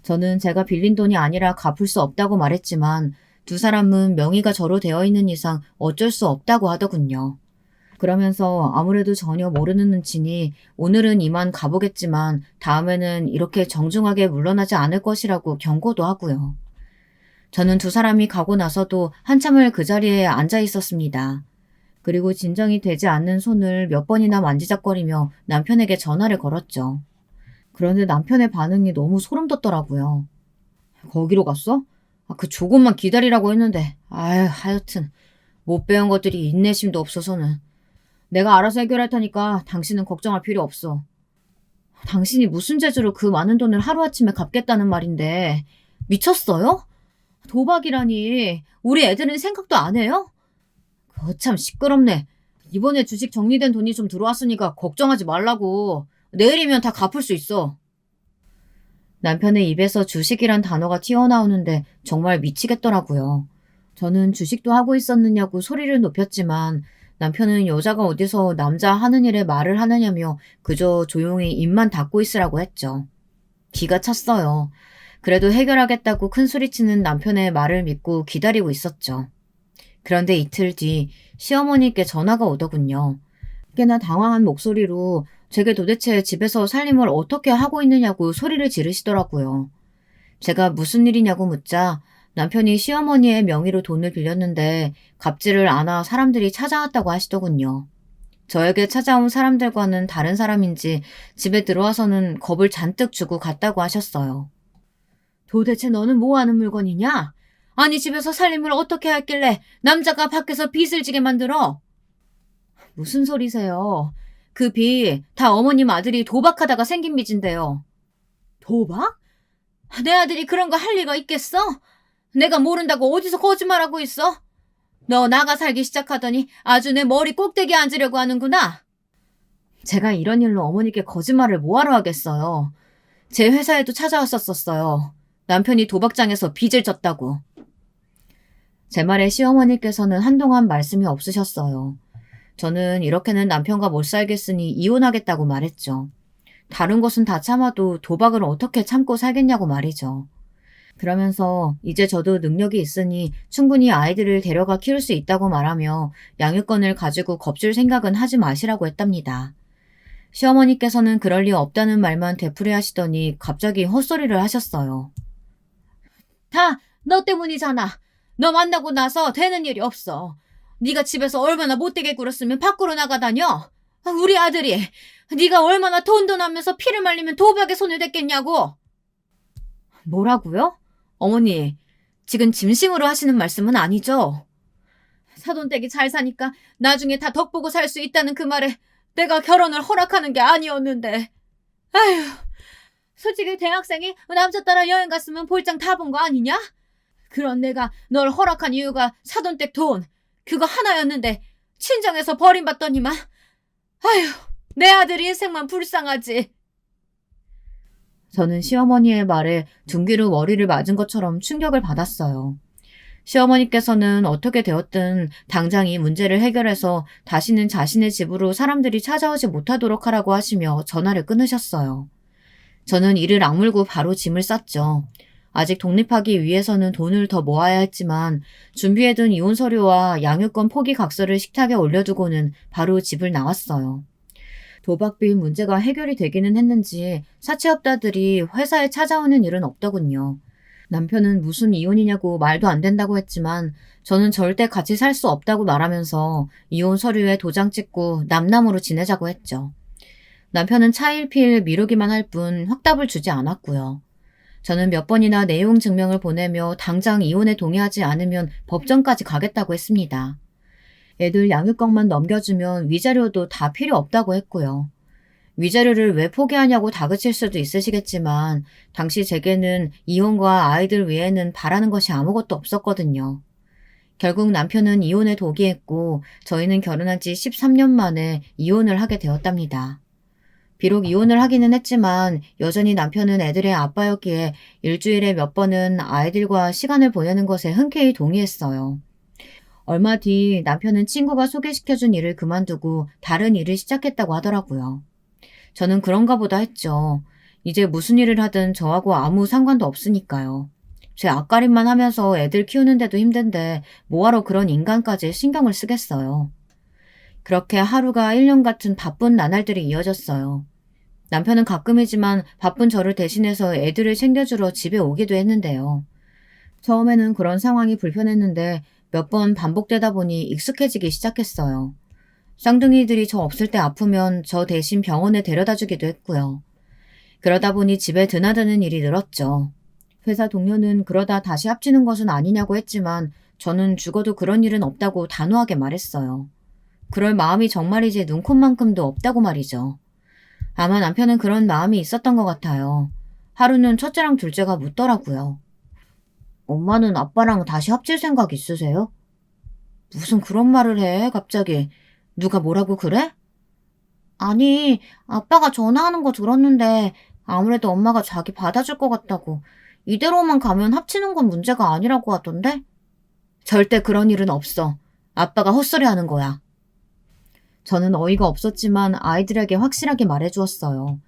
저는 제가 빌린 돈이 아니라 갚을 수 없다고 말했지만 두 사람은 명의가 저로 되어 있는 이상 어쩔 수 없다고 하더군요. 그러면서 아무래도 전혀 모르는 눈치니 오늘은 이만 가보겠지만 다음에는 이렇게 정중하게 물러나지 않을 것이라고 경고도 하고요. 저는 두 사람이 가고 나서도 한참을 그 자리에 앉아 있었습니다. 그리고 진정이 되지 않는 손을 몇 번이나 만지작거리며 남편에게 전화를 걸었죠. 그런데 남편의 반응이 너무 소름 돋더라고요. 거기로 갔어? 그 조금만 기다리라고 했는데, 아유, 하여튼, 못 배운 것들이 인내심도 없어서는. 내가 알아서 해결할 테니까 당신은 걱정할 필요 없어. 당신이 무슨 재주로 그 많은 돈을 하루아침에 갚겠다는 말인데, 미쳤어요? 도박이라니, 우리 애들은 생각도 안 해요? 거참 시끄럽네. 이번에 주식 정리된 돈이 좀 들어왔으니까 걱정하지 말라고. 내일이면 다 갚을 수 있어. 남편의 입에서 주식이란 단어가 튀어나오는데 정말 미치겠더라고요. 저는 주식도 하고 있었느냐고 소리를 높였지만 남편은 여자가 어디서 남자 하는 일에 말을 하느냐며 그저 조용히 입만 닫고 있으라고 했죠. 기가 찼어요. 그래도 해결하겠다고 큰 소리치는 남편의 말을 믿고 기다리고 있었죠. 그런데 이틀 뒤 시어머니께 전화가 오더군요. 꽤나 당황한 목소리로 제게 도대체 집에서 살림을 어떻게 하고 있느냐고 소리를 지르시더라고요. 제가 무슨 일이냐고 묻자 남편이 시어머니의 명의로 돈을 빌렸는데 갚지를 않아 사람들이 찾아왔다고 하시더군요. 저에게 찾아온 사람들과는 다른 사람인지 집에 들어와서는 겁을 잔뜩 주고 갔다고 하셨어요. 도대체 너는 뭐 하는 물건이냐? 아니 집에서 살림을 어떻게 했길래 남자가 밖에서 빚을 지게 만들어? 무슨 소리세요? 그 빚 다 어머님 아들이 도박하다가 생긴 빚인데요. 도박? 내 아들이 그런 거 할 리가 있겠어? 내가 모른다고 어디서 거짓말하고 있어? 너 나가 살기 시작하더니 아주 내 머리 꼭대기에 앉으려고 하는구나. 제가 이런 일로 어머니께 거짓말을 뭐하러 하겠어요. 제 회사에도 찾아왔었어요. 남편이 도박장에서 빚을 졌다고. 제 말에 시어머니께서는 한동안 말씀이 없으셨어요. 저는 이렇게는 남편과 못 살겠으니 이혼하겠다고 말했죠. 다른 것은 다 참아도 도박을 어떻게 참고 살겠냐고 말이죠. 그러면서 이제 저도 능력이 있으니 충분히 아이들을 데려가 키울 수 있다고 말하며 양육권을 가지고 겁줄 생각은 하지 마시라고 했답니다. 시어머니께서는 그럴 리 없다는 말만 되풀이하시더니 갑자기 헛소리를 하셨어요. 다 너 때문이잖아. 너 만나고 나서 되는 일이 없어. 네가 집에서 얼마나 못되게 굴었으면 밖으로 나가다녀. 우리 아들이 네가 얼마나 돈도 나면서 피를 말리면 도박에 손을 댔겠냐고. 뭐라고요? 어머니, 지금 진심으로 하시는 말씀은 아니죠? 사돈댁이 잘 사니까 나중에 다 덕보고 살 수 있다는 그 말에 내가 결혼을 허락하는 게 아니었는데. 아휴, 솔직히 대학생이 남자 따라 여행 갔으면 볼장 다 본 거 아니냐? 그런 내가 널 허락한 이유가 사돈댁 돈, 그거 하나였는데 친정에서 버림받더니만. 아휴, 내 아들 인생만 불쌍하지. 저는 시어머니의 말에 둔기로 머리를 맞은 것처럼 충격을 받았어요. 시어머니께서는 어떻게 되었든 당장 이 문제를 해결해서 다시는 자신의 집으로 사람들이 찾아오지 못하도록 하라고 하시며 전화를 끊으셨어요. 저는 이를 악물고 바로 짐을 쌌죠. 아직 독립하기 위해서는 돈을 더 모아야 했지만 준비해둔 이혼 서류와 양육권 포기 각서를 식탁에 올려두고는 바로 집을 나왔어요. 도박비 문제가 해결이 되기는 했는지 사채업자들이 회사에 찾아오는 일은 없더군요. 남편은 무슨 이혼이냐고 말도 안 된다고 했지만 저는 절대 같이 살 수 없다고 말하면서 이혼 서류에 도장 찍고 남남으로 지내자고 했죠. 남편은 차일피일 미루기만 할 뿐 확답을 주지 않았고요. 저는 몇 번이나 내용 증명을 보내며 당장 이혼에 동의하지 않으면 법정까지 가겠다고 했습니다. 애들 양육권만 넘겨주면 위자료도 다 필요 없다고 했고요. 위자료를 왜 포기하냐고 다그칠 수도 있으시겠지만 당시 제게는 이혼과 아이들 외에는 바라는 것이 아무것도 없었거든요. 결국 남편은 이혼에 동의했고 저희는 결혼한 지 13년 만에 이혼을 하게 되었답니다. 비록 이혼을 하기는 했지만 여전히 남편은 애들의 아빠였기에 일주일에 몇 번은 아이들과 시간을 보내는 것에 흔쾌히 동의했어요. 얼마 뒤 남편은 친구가 소개시켜준 일을 그만두고 다른 일을 시작했다고 하더라고요. 저는 그런가 보다 했죠. 이제 무슨 일을 하든 저하고 아무 상관도 없으니까요. 제 앞가림만 하면서 애들 키우는데도 힘든데 뭐하러 그런 인간까지 신경을 쓰겠어요. 그렇게 하루가 1년 같은 바쁜 나날들이 이어졌어요. 남편은 가끔이지만 바쁜 저를 대신해서 애들을 챙겨주러 집에 오기도 했는데요. 처음에는 그런 상황이 불편했는데 몇 번 반복되다 보니 익숙해지기 시작했어요. 쌍둥이들이 저 없을 때 아프면 저 대신 병원에 데려다 주기도 했고요. 그러다 보니 집에 드나드는 일이 늘었죠. 회사 동료는 그러다 다시 합치는 것은 아니냐고 했지만 저는 죽어도 그런 일은 없다고 단호하게 말했어요. 그럴 마음이 정말이지 눈꼽만큼도 없다고 말이죠. 아마 남편은 그런 마음이 있었던 것 같아요. 하루는 첫째랑 둘째가 묻더라고요. 엄마는 아빠랑 다시 합칠 생각 있으세요? 무슨 그런 말을 해, 갑자기. 누가 뭐라고 그래? 아니, 아빠가 전화하는 거 들었는데 아무래도 엄마가 자기 받아줄 것 같다고. 이대로만 가면 합치는 건 문제가 아니라고 하던데? 절대 그런 일은 없어. 아빠가 헛소리 하는 거야. 저는 어이가 없었지만 아이들에게 확실하게 말해주었어요.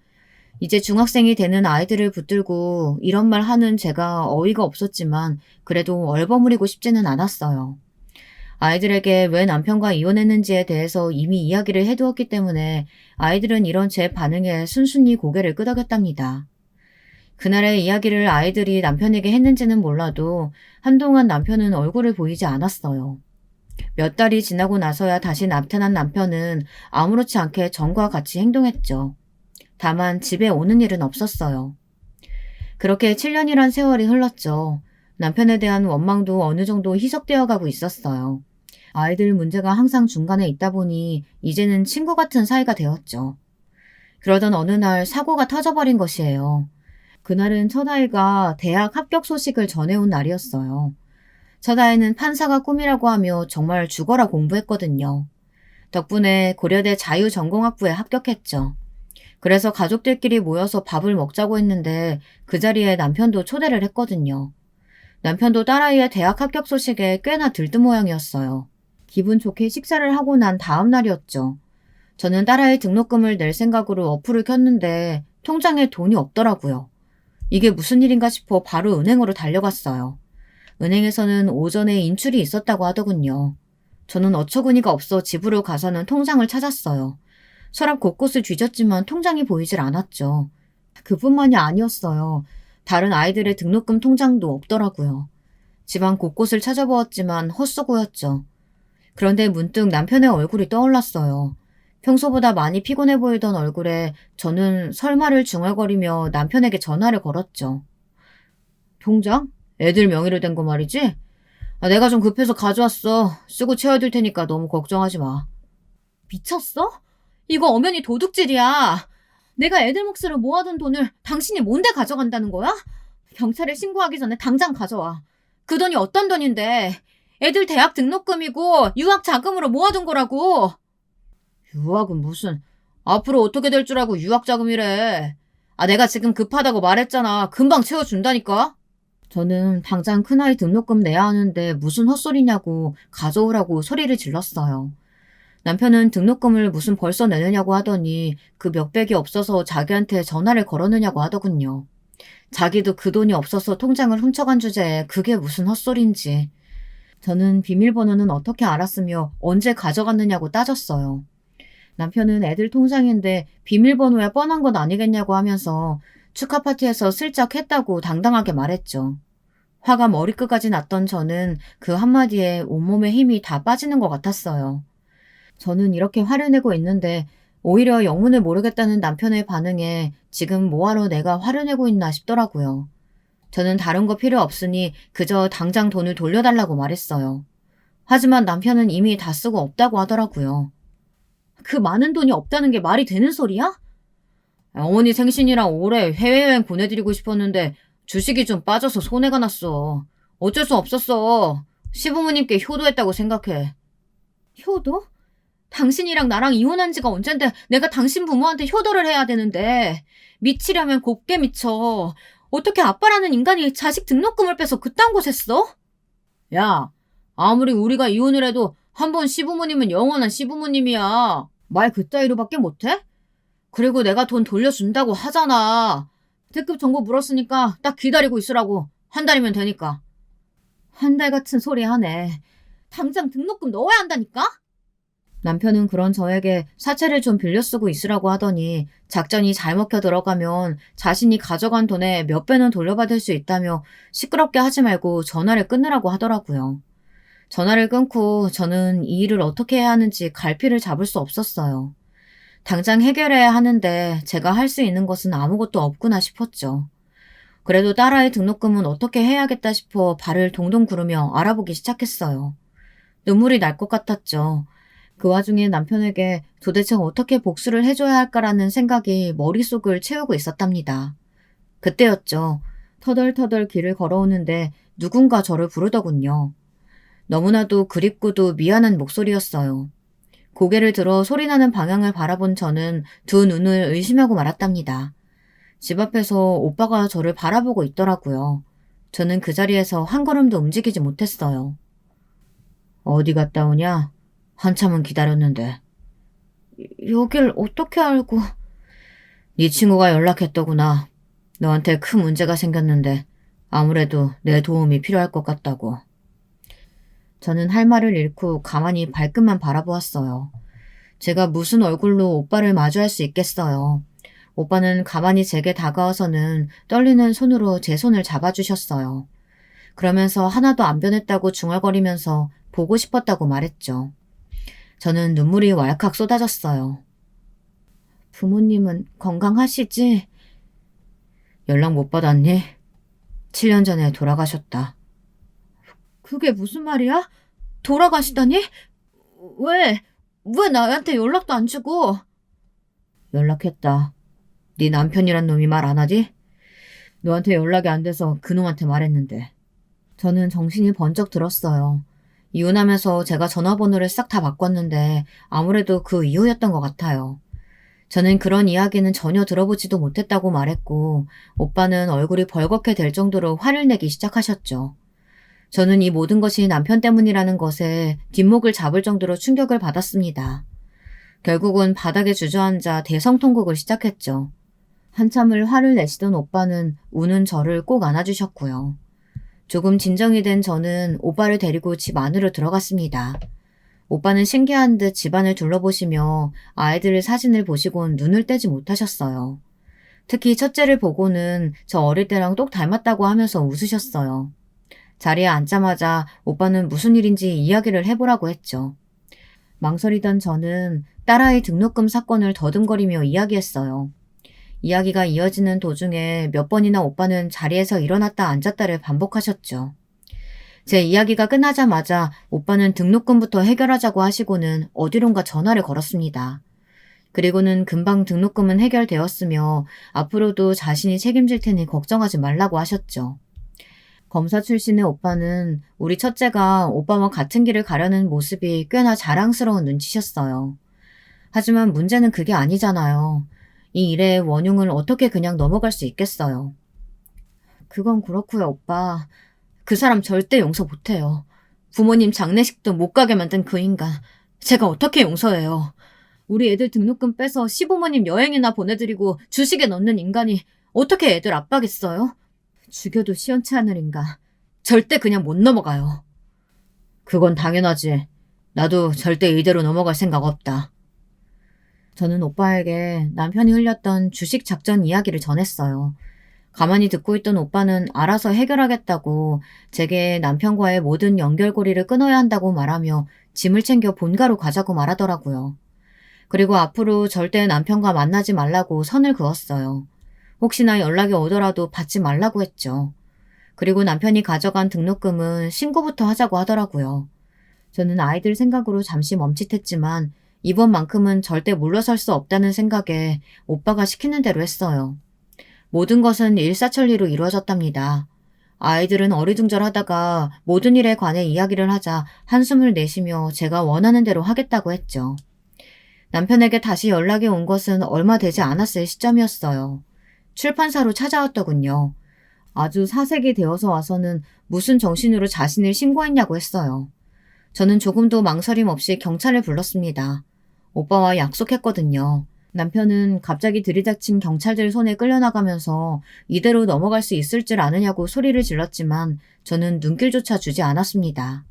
이제 중학생이 되는 아이들을 붙들고 이런 말 하는 제가 어이가 없었지만 그래도 얼버무리고 싶지는 않았어요. 아이들에게 왜 남편과 이혼했는지에 대해서 이미 이야기를 해두었기 때문에 아이들은 이런 제 반응에 순순히 고개를 끄덕였답니다. 그날의 이야기를 아이들이 남편에게 했는지는 몰라도 한동안 남편은 얼굴을 보이지 않았어요. 몇 달이 지나고 나서야 다시 나타난 남편은 아무렇지 않게 전과 같이 행동했죠. 다만 집에 오는 일은 없었어요. 그렇게 7년이란 세월이 흘렀죠. 남편에 대한 원망도 어느 정도 희석되어 가고 있었어요. 아이들 문제가 항상 중간에 있다 보니 이제는 친구 같은 사이가 되었죠. 그러던 어느 날 사고가 터져버린 것이에요. 그날은 첫아이가 대학 합격 소식을 전해온 날이었어요. 첫아이는 판사가 꿈이라고 하며 정말 죽어라 공부했거든요. 덕분에 고려대 자유전공학부에 합격했죠. 그래서 가족들끼리 모여서 밥을 먹자고 했는데 그 자리에 남편도 초대를 했거든요. 남편도 딸아이의 대학 합격 소식에 꽤나 들뜬 모양이었어요. 기분 좋게 식사를 하고 난 다음 날이었죠. 저는 딸아이 등록금을 낼 생각으로 어플을 켰는데 통장에 돈이 없더라고요. 이게 무슨 일인가 싶어 바로 은행으로 달려갔어요. 은행에서는 오전에 인출이 있었다고 하더군요. 저는 어처구니가 없어 집으로 가서는 통장을 찾았어요. 서랍 곳곳을 뒤졌지만 통장이 보이질 않았죠. 그뿐만이 아니었어요. 다른 아이들의 등록금 통장도 없더라고요. 집안 곳곳을 찾아보았지만 헛수고였죠. 그런데 문득 남편의 얼굴이 떠올랐어요. 평소보다 많이 피곤해 보이던 얼굴에 저는 설마를 중얼거리며 남편에게 전화를 걸었죠. 통장? 애들 명의로 된 거 말이지? 내가 좀 급해서 가져왔어. 쓰고 채워둘 테니까 너무 걱정하지 마. 미쳤어? 이거 엄연히 도둑질이야. 내가 애들 몫으로 모아둔 돈을 당신이 뭔데 가져간다는 거야? 경찰에 신고하기 전에 당장 가져와. 그 돈이 어떤 돈인데? 애들 대학 등록금이고 유학 자금으로 모아둔 거라고. 유학은 무슨, 앞으로 어떻게 될 줄 알고 유학 자금이래. 내가 지금 급하다고 말했잖아. 금방 채워준다니까. 저는 당장 큰아이 등록금 내야 하는데 무슨 헛소리냐고 가져오라고 소리를 질렀어요. 남편은 등록금을 무슨 벌써 내느냐고 하더니 그 몇백이 없어서 자기한테 전화를 걸었느냐고 하더군요. 자기도 그 돈이 없어서 통장을 훔쳐간 주제에 그게 무슨 헛소리인지. 저는 비밀번호는 어떻게 알았으며 언제 가져갔느냐고 따졌어요. 남편은 애들 통장인데 비밀번호야 뻔한 건 아니겠냐고 하면서 축하 파티에서 슬쩍 했다고 당당하게 말했죠. 화가 머리끝까지 났던 저는 그 한마디에 온몸에 힘이 다 빠지는 것 같았어요. 저는 이렇게 화를 내고 있는데 오히려 영문을 모르겠다는 남편의 반응에 지금 뭐하러 내가 화를 내고 있나 싶더라고요. 저는 다른 거 필요 없으니 그저 당장 돈을 돌려달라고 말했어요. 하지만 남편은 이미 다 쓰고 없다고 하더라고요. 그 많은 돈이 없다는 게 말이 되는 소리야? 어머니 생신이랑 올해 해외여행 보내드리고 싶었는데 주식이 좀 빠져서 손해가 났어. 어쩔 수 없었어. 시부모님께 효도했다고 생각해. 효도? 당신이랑 나랑 이혼한 지가 언젠데 내가 당신 부모한테 효도를 해야 되는데 미치려면 곱게 미쳐. 어떻게 아빠라는 인간이 자식 등록금을 빼서 그딴 곳에 써? 야, 아무리 우리가 이혼을 해도 한 번 시부모님은 영원한 시부모님이야. 말 그따위로밖에 못해? 그리고 내가 돈 돌려준다고 하잖아. 특급 정보 물었으니까 딱 기다리고 있으라고. 한 달이면 되니까. 한 달 같은 소리 하네. 당장 등록금 넣어야 한다니까? 남편은 그런 저에게 사채를 좀 빌려 쓰고 있으라고 하더니 작전이 잘 먹혀 들어가면 자신이 가져간 돈의 몇 배는 돌려받을 수 있다며 시끄럽게 하지 말고 전화를 끊으라고 하더라고요. 전화를 끊고 저는 이 일을 어떻게 해야 하는지 갈피를 잡을 수 없었어요. 당장 해결해야 하는데 제가 할 수 있는 것은 아무것도 없구나 싶었죠. 그래도 딸아이 등록금은 어떻게 해야겠다 싶어 발을 동동 구르며 알아보기 시작했어요. 눈물이 날 것 같았죠. 그 와중에 남편에게 도대체 어떻게 복수를 해줘야 할까라는 생각이 머릿속을 채우고 있었답니다. 그때였죠. 터덜터덜 길을 걸어오는데 누군가 저를 부르더군요. 너무나도 그립고도 미안한 목소리였어요. 고개를 들어 소리나는 방향을 바라본 저는 두 눈을 의심하고 말았답니다. 집 앞에서 오빠가 저를 바라보고 있더라고요. 저는 그 자리에서 한 걸음도 움직이지 못했어요. 어디 갔다 오냐? 한참은 기다렸는데. 여길 어떻게 알고? 네 친구가 연락했더구나. 너한테 큰 문제가 생겼는데 아무래도 내 도움이 필요할 것 같다고. 저는 할 말을 잃고 가만히 발끝만 바라보았어요. 제가 무슨 얼굴로 오빠를 마주할 수 있겠어요. 오빠는 가만히 제게 다가와서는 떨리는 손으로 제 손을 잡아주셨어요. 그러면서 하나도 안 변했다고 중얼거리면서 보고 싶었다고 말했죠. 저는 눈물이 왈칵 쏟아졌어요. 부모님은 건강하시지? 연락 못 받았니? 7년 전에 돌아가셨다. 그게 무슨 말이야? 돌아가시다니? 왜? 왜 나한테 연락도 안 주고? 연락했다. 네 남편이란 놈이 말 안 하지? 너한테 연락이 안 돼서 그놈한테 말했는데. 저는 정신이 번쩍 들었어요. 이혼하면서 제가 전화번호를 싹 다 바꿨는데 아무래도 그 이유였던 것 같아요. 저는 그런 이야기는 전혀 들어보지도 못했다고 말했고 오빠는 얼굴이 벌겋게 될 정도로 화를 내기 시작하셨죠. 저는 이 모든 것이 남편 때문이라는 것에 뒷목을 잡을 정도로 충격을 받았습니다. 결국은 바닥에 주저앉아 대성통곡을 시작했죠. 한참을 화를 내시던 오빠는 우는 저를 꼭 안아주셨고요. 조금 진정이 된 저는 오빠를 데리고 집 안으로 들어갔습니다. 오빠는 신기한 듯 집안을 둘러보시며 아이들의 사진을 보시곤 눈을 떼지 못하셨어요. 특히 첫째를 보고는 저 어릴 때랑 똑 닮았다고 하면서 웃으셨어요. 자리에 앉자마자 오빠는 무슨 일인지 이야기를 해보라고 했죠. 망설이던 저는 딸아이 등록금 사건을 더듬거리며 이야기했어요. 이야기가 이어지는 도중에 몇 번이나 오빠는 자리에서 일어났다 앉았다를 반복하셨죠. 제 이야기가 끝나자마자 오빠는 등록금부터 해결하자고 하시고는 어디론가 전화를 걸었습니다. 그리고는 금방 등록금은 해결되었으며 앞으로도 자신이 책임질 테니 걱정하지 말라고 하셨죠. 검사 출신의 오빠는 우리 첫째가 오빠와 같은 길을 가려는 모습이 꽤나 자랑스러운 눈치셨어요. 하지만 문제는 그게 아니잖아요. 이 일의 원흉을 어떻게 그냥 넘어갈 수 있겠어요. 그건 그렇고요, 오빠. 그 사람 절대 용서 못해요. 부모님 장례식도 못 가게 만든 그 인간. 제가 어떻게 용서해요. 우리 애들 등록금 빼서 시부모님 여행이나 보내드리고 주식에 넣는 인간이 어떻게 애들 압박했어요? 죽여도 시원치 않을 인간. 절대 그냥 못 넘어가요. 그건 당연하지. 나도 절대 이대로 넘어갈 생각 없다. 저는 오빠에게 남편이 흘렸던 주식 작전 이야기를 전했어요. 가만히 듣고 있던 오빠는 알아서 해결하겠다고 제게 남편과의 모든 연결고리를 끊어야 한다고 말하며 짐을 챙겨 본가로 가자고 말하더라고요. 그리고 앞으로 절대 남편과 만나지 말라고 선을 그었어요. 혹시나 연락이 오더라도 받지 말라고 했죠. 그리고 남편이 가져간 등록금은 신고부터 하자고 하더라고요. 저는 아이들 생각으로 잠시 멈칫했지만 이번만큼은 절대 물러설 수 없다는 생각에 오빠가 시키는 대로 했어요. 모든 것은 일사천리로 이루어졌답니다. 아이들은 어리둥절하다가 모든 일에 관해 이야기를 하자 한숨을 내쉬며 제가 원하는 대로 하겠다고 했죠. 남편에게 다시 연락이 온 것은 얼마 되지 않았을 시점이었어요. 출판사로 찾아왔더군요. 아주 사색이 되어서 와서는 무슨 정신으로 자신을 신고했냐고 했어요. 저는 조금도 망설임 없이 경찰을 불렀습니다. 오빠와 약속했거든요. 남편은 갑자기 들이닥친 경찰들 손에 끌려나가면서 이대로 넘어갈 수 있을 줄 아느냐고 소리를 질렀지만 저는 눈길조차 주지 않았습니다.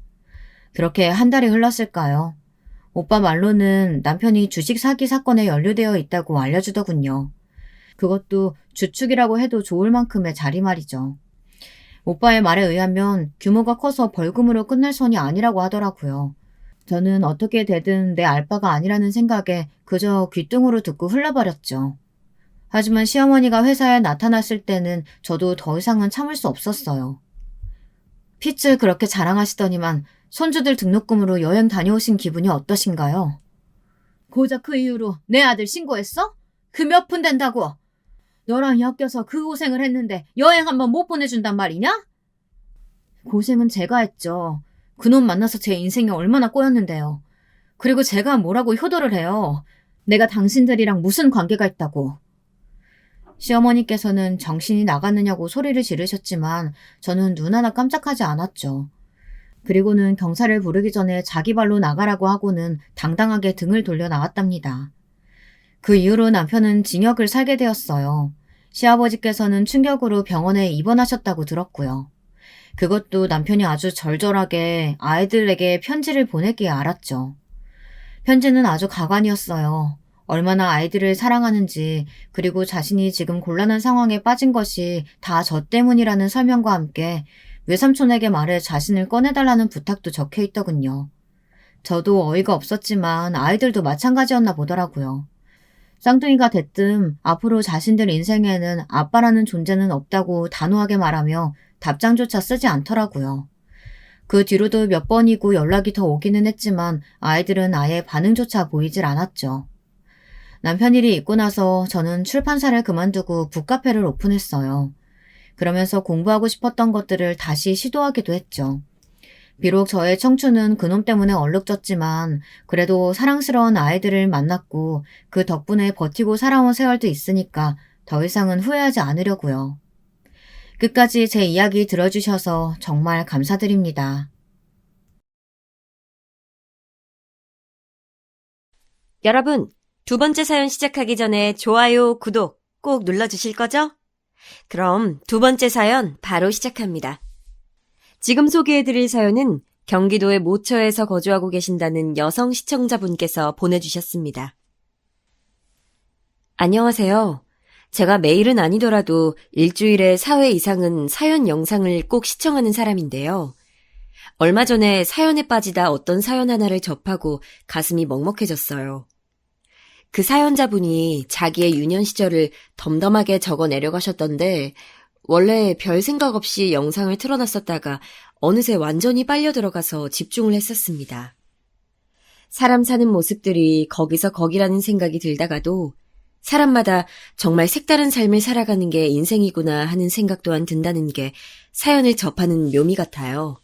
그렇게 한 달이 흘렀을까요? 오빠 말로는 남편이 주식 사기 사건에 연루되어 있다고 알려주더군요. 그것도 주축이라고 해도 좋을 만큼의 자리말이죠. 오빠의 말에 의하면 규모가 커서 벌금으로 끝날 선이 아니라고 하더라고요. 저는 어떻게 되든 내 알바가 아니라는 생각에 그저 귓등으로 듣고 흘러버렸죠. 하지만 시어머니가 회사에 나타났을 때는 저도 더 이상은 참을 수 없었어요. 핏줄 그렇게 자랑하시더니만 손주들 등록금으로 여행 다녀오신 기분이 어떠신가요? 고작 그 이유로 내 아들 신고했어? 그 몇 푼 된다고? 너랑 엮여서 그 고생을 했는데 여행 한번 못 보내준단 말이냐? 고생은 제가 했죠. 그놈 만나서 제 인생이 얼마나 꼬였는데요. 그리고 제가 뭐라고 효도를 해요. 내가 당신들이랑 무슨 관계가 있다고. 시어머니께서는 정신이 나갔느냐고 소리를 지르셨지만 저는 눈 하나 깜짝하지 않았죠. 그리고는 경찰을 부르기 전에 자기 발로 나가라고 하고는 당당하게 등을 돌려 나왔답니다. 그 이후로 남편은 징역을 살게 되었어요. 시아버지께서는 충격으로 병원에 입원하셨다고 들었고요. 그것도 남편이 아주 절절하게 아이들에게 편지를 보내기에 알았죠. 편지는 아주 가관이었어요. 얼마나 아이들을 사랑하는지, 그리고 자신이 지금 곤란한 상황에 빠진 것이 다 저 때문이라는 설명과 함께 외삼촌에게 말해 자신을 꺼내달라는 부탁도 적혀 있더군요. 저도 어이가 없었지만 아이들도 마찬가지였나 보더라고요. 쌍둥이가 됐든 앞으로 자신들 인생에는 아빠라는 존재는 없다고 단호하게 말하며 답장조차 쓰지 않더라고요. 그 뒤로도 몇 번이고 연락이 더 오기는 했지만 아이들은 아예 반응조차 보이질 않았죠. 남편 일이 있고 나서 저는 출판사를 그만두고 북카페를 오픈했어요. 그러면서 공부하고 싶었던 것들을 다시 시도하기도 했죠. 비록 저의 청춘은 그놈 때문에 얼룩졌지만 그래도 사랑스러운 아이들을 만났고 그 덕분에 버티고 살아온 세월도 있으니까 더 이상은 후회하지 않으려고요. 끝까지 제 이야기 들어주셔서 정말 감사드립니다. 여러분, 두 번째 사연 시작하기 전에 좋아요, 구독 꼭 눌러주실 거죠? 그럼 두 번째 사연 바로 시작합니다. 지금 소개해드릴 사연은 경기도의 모처에서 거주하고 계신다는 여성 시청자분께서 보내주셨습니다. 안녕하세요. 제가 매일은 아니더라도 일주일에 4회 이상은 사연 영상을 꼭 시청하는 사람인데요. 얼마 전에 사연에 빠지다 어떤 사연 하나를 접하고 가슴이 먹먹해졌어요. 그 사연자분이 자기의 유년 시절을 덤덤하게 적어 내려가셨던데 원래 별 생각 없이 영상을 틀어놨었다가 어느새 완전히 빨려 들어가서 집중을 했었습니다. 사람 사는 모습들이 거기서 거기라는 생각이 들다가도 사람마다 정말 색다른 삶을 살아가는 게 인생이구나 하는 생각 또한 든다는 게 사연을 접하는 묘미 같아요.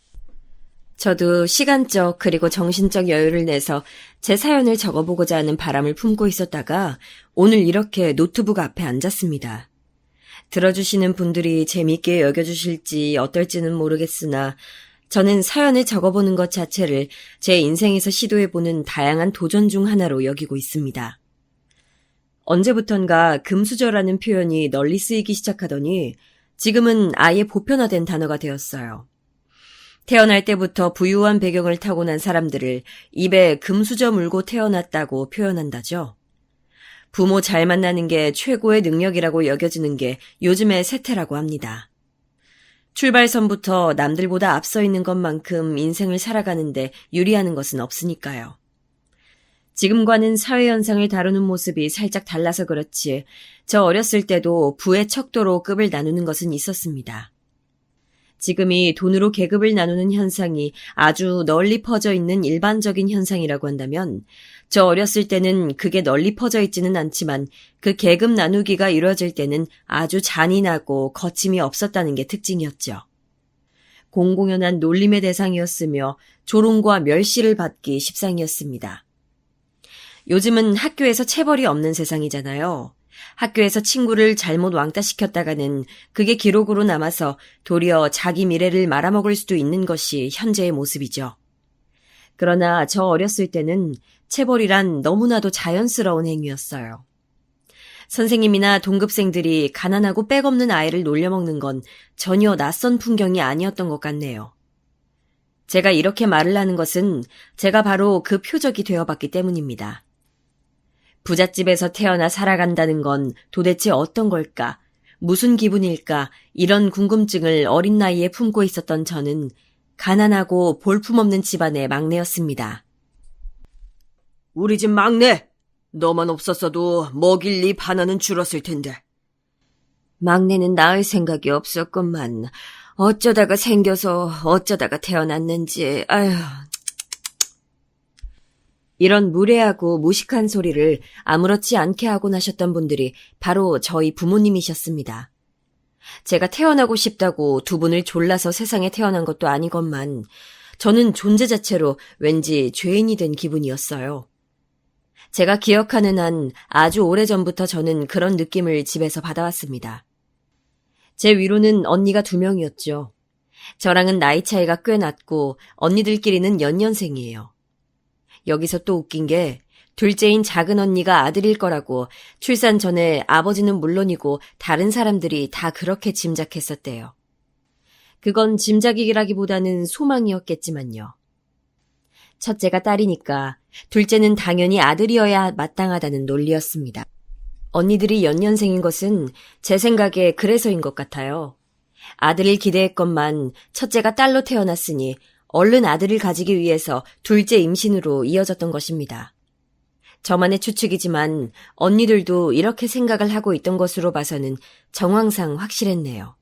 저도 시간적 그리고 정신적 여유를 내서 제 사연을 적어보고자 하는 바람을 품고 있었다가 오늘 이렇게 노트북 앞에 앉았습니다. 들어주시는 분들이 재미있게 여겨주실지 어떨지는 모르겠으나 저는 사연을 적어보는 것 자체를 제 인생에서 시도해보는 다양한 도전 중 하나로 여기고 있습니다. 언제부턴가 금수저라는 표현이 널리 쓰이기 시작하더니 지금은 아예 보편화된 단어가 되었어요. 태어날 때부터 부유한 배경을 타고난 사람들을 입에 금수저 물고 태어났다고 표현한다죠. 부모 잘 만나는 게 최고의 능력이라고 여겨지는 게 요즘의 세태라고 합니다. 출발선부터 남들보다 앞서 있는 것만큼 인생을 살아가는데 유리하는 것은 없으니까요. 지금과는 사회현상을 다루는 모습이 살짝 달라서 그렇지 저 어렸을 때도 부의 척도로 급을 나누는 것은 있었습니다. 지금이 돈으로 계급을 나누는 현상이 아주 널리 퍼져 있는 일반적인 현상이라고 한다면 저 어렸을 때는 그게 널리 퍼져 있지는 않지만 그 계급 나누기가 이루어질 때는 아주 잔인하고 거침이 없었다는 게 특징이었죠. 공공연한 놀림의 대상이었으며 조롱과 멸시를 받기 십상이었습니다. 요즘은 학교에서 체벌이 없는 세상이잖아요. 학교에서 친구를 잘못 왕따시켰다가는 그게 기록으로 남아서 도리어 자기 미래를 말아먹을 수도 있는 것이 현재의 모습이죠. 그러나 저 어렸을 때는 체벌이란 너무나도 자연스러운 행위였어요. 선생님이나 동급생들이 가난하고 빽없는 아이를 놀려먹는 건 전혀 낯선 풍경이 아니었던 것 같네요. 제가 이렇게 말을 하는 것은 제가 바로 그 표적이 되어봤기 때문입니다. 부잣집에서 태어나 살아간다는 건 도대체 어떤 걸까? 무슨 기분일까? 이런 궁금증을 어린 나이에 품고 있었던 저는 가난하고 볼품없는 집안의 막내였습니다. 우리 집 막내, 너만 없었어도 먹일 입 하나는 줄었을 텐데. 막내는 낳을 생각이 없었건만 어쩌다가 생겨서 어쩌다가 태어났는지 아휴. 이런 무례하고 무식한 소리를 아무렇지 않게 하고 나셨던 분들이 바로 저희 부모님이셨습니다. 제가 태어나고 싶다고 두 분을 졸라서 세상에 태어난 것도 아니건만 저는 존재 자체로 왠지 죄인이 된 기분이었어요. 제가 기억하는 한 아주 오래전부터 저는 그런 느낌을 집에서 받아왔습니다. 제 위로는 언니가 2명이었죠. 저랑은 나이 차이가 꽤 났고 언니들끼리는 연년생이에요. 여기서 또 웃긴 게 둘째인 작은 언니가 아들일 거라고 출산 전에 아버지는 물론이고 다른 사람들이 다 그렇게 짐작했었대요. 그건 짐작이라기보다는 소망이었겠지만요. 첫째가 딸이니까 둘째는 당연히 아들이어야 마땅하다는 논리였습니다. 언니들이 연년생인 것은 제 생각에 그래서인 것 같아요. 아들을 기대했건만 첫째가 딸로 태어났으니 얼른 아들을 가지기 위해서 둘째 임신으로 이어졌던 것입니다. 저만의 추측이지만 언니들도 이렇게 생각을 하고 있던 것으로 봐서는 정황상 확실했네요.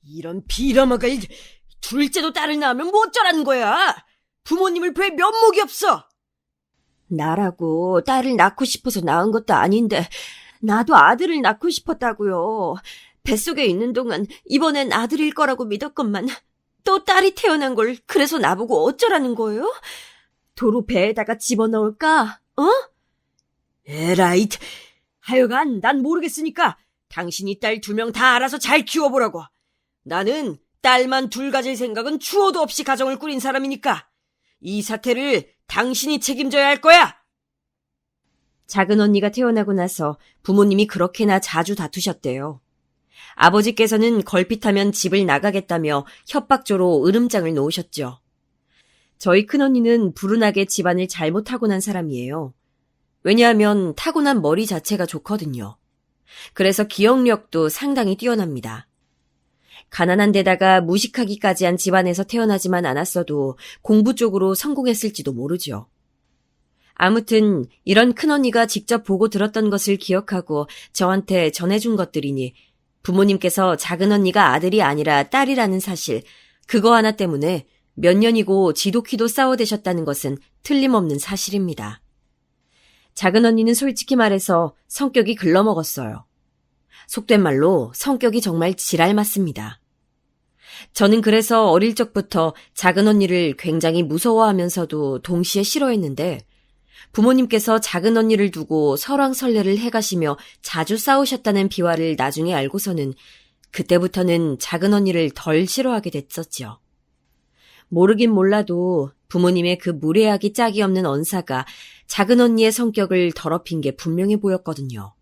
이런 비람아가 둘째도 딸을 낳으면 뭐 어쩌라는 거야? 부모님을 뵐 면목이 없어. 나라고 딸을 낳고 싶어서 낳은 것도 아닌데 나도 아들을 낳고 싶었다고요. 뱃속에 있는 동안 이번엔 아들일 거라고 믿었건만 또 딸이 태어난 걸 그래서 나보고 어쩌라는 거예요? 도로 배에다가 집어넣을까? 에라이, 하여간 난 모르겠으니까 당신이 딸 2명 다 알아서 잘 키워보라고. 나는 딸만 2 가질 생각은 추호도 없이 가정을 꾸린 사람이니까 이 사태를 당신이 책임져야 할 거야. 작은 언니가 태어나고 나서 부모님이 그렇게나 자주 다투셨대요. 아버지께서는 걸핏하면 집을 나가겠다며 협박조로 으름장을 놓으셨죠. 저희 큰언니는 불운하게 집안을 잘못 타고난 사람이에요. 왜냐하면 타고난 머리 자체가 좋거든요. 그래서 기억력도 상당히 뛰어납니다. 가난한 데다가 무식하기까지 한 집안에서 태어나지만 않았어도 공부 쪽으로 성공했을지도 모르죠. 아무튼 이런 큰언니가 직접 보고 들었던 것을 기억하고 저한테 전해준 것들이니 부모님께서 작은 언니가 아들이 아니라 딸이라는 사실, 그거 하나 때문에 몇 년이고 지독히도 싸워대셨다는 것은 틀림없는 사실입니다. 작은 언니는 솔직히 말해서 성격이 글러먹었어요. 속된 말로 성격이 정말 지랄 맞습니다. 저는 그래서 어릴 적부터 작은 언니를 굉장히 무서워하면서도 동시에 싫어했는데 부모님께서 작은 언니를 두고 설왕설래를 해가시며 자주 싸우셨다는 비화를 나중에 알고서는 그때부터는 작은 언니를 덜 싫어하게 됐었죠. 모르긴 몰라도 부모님의 그 무례하기 짝이 없는 언사가 작은 언니의 성격을 더럽힌 게 분명해 보였거든요.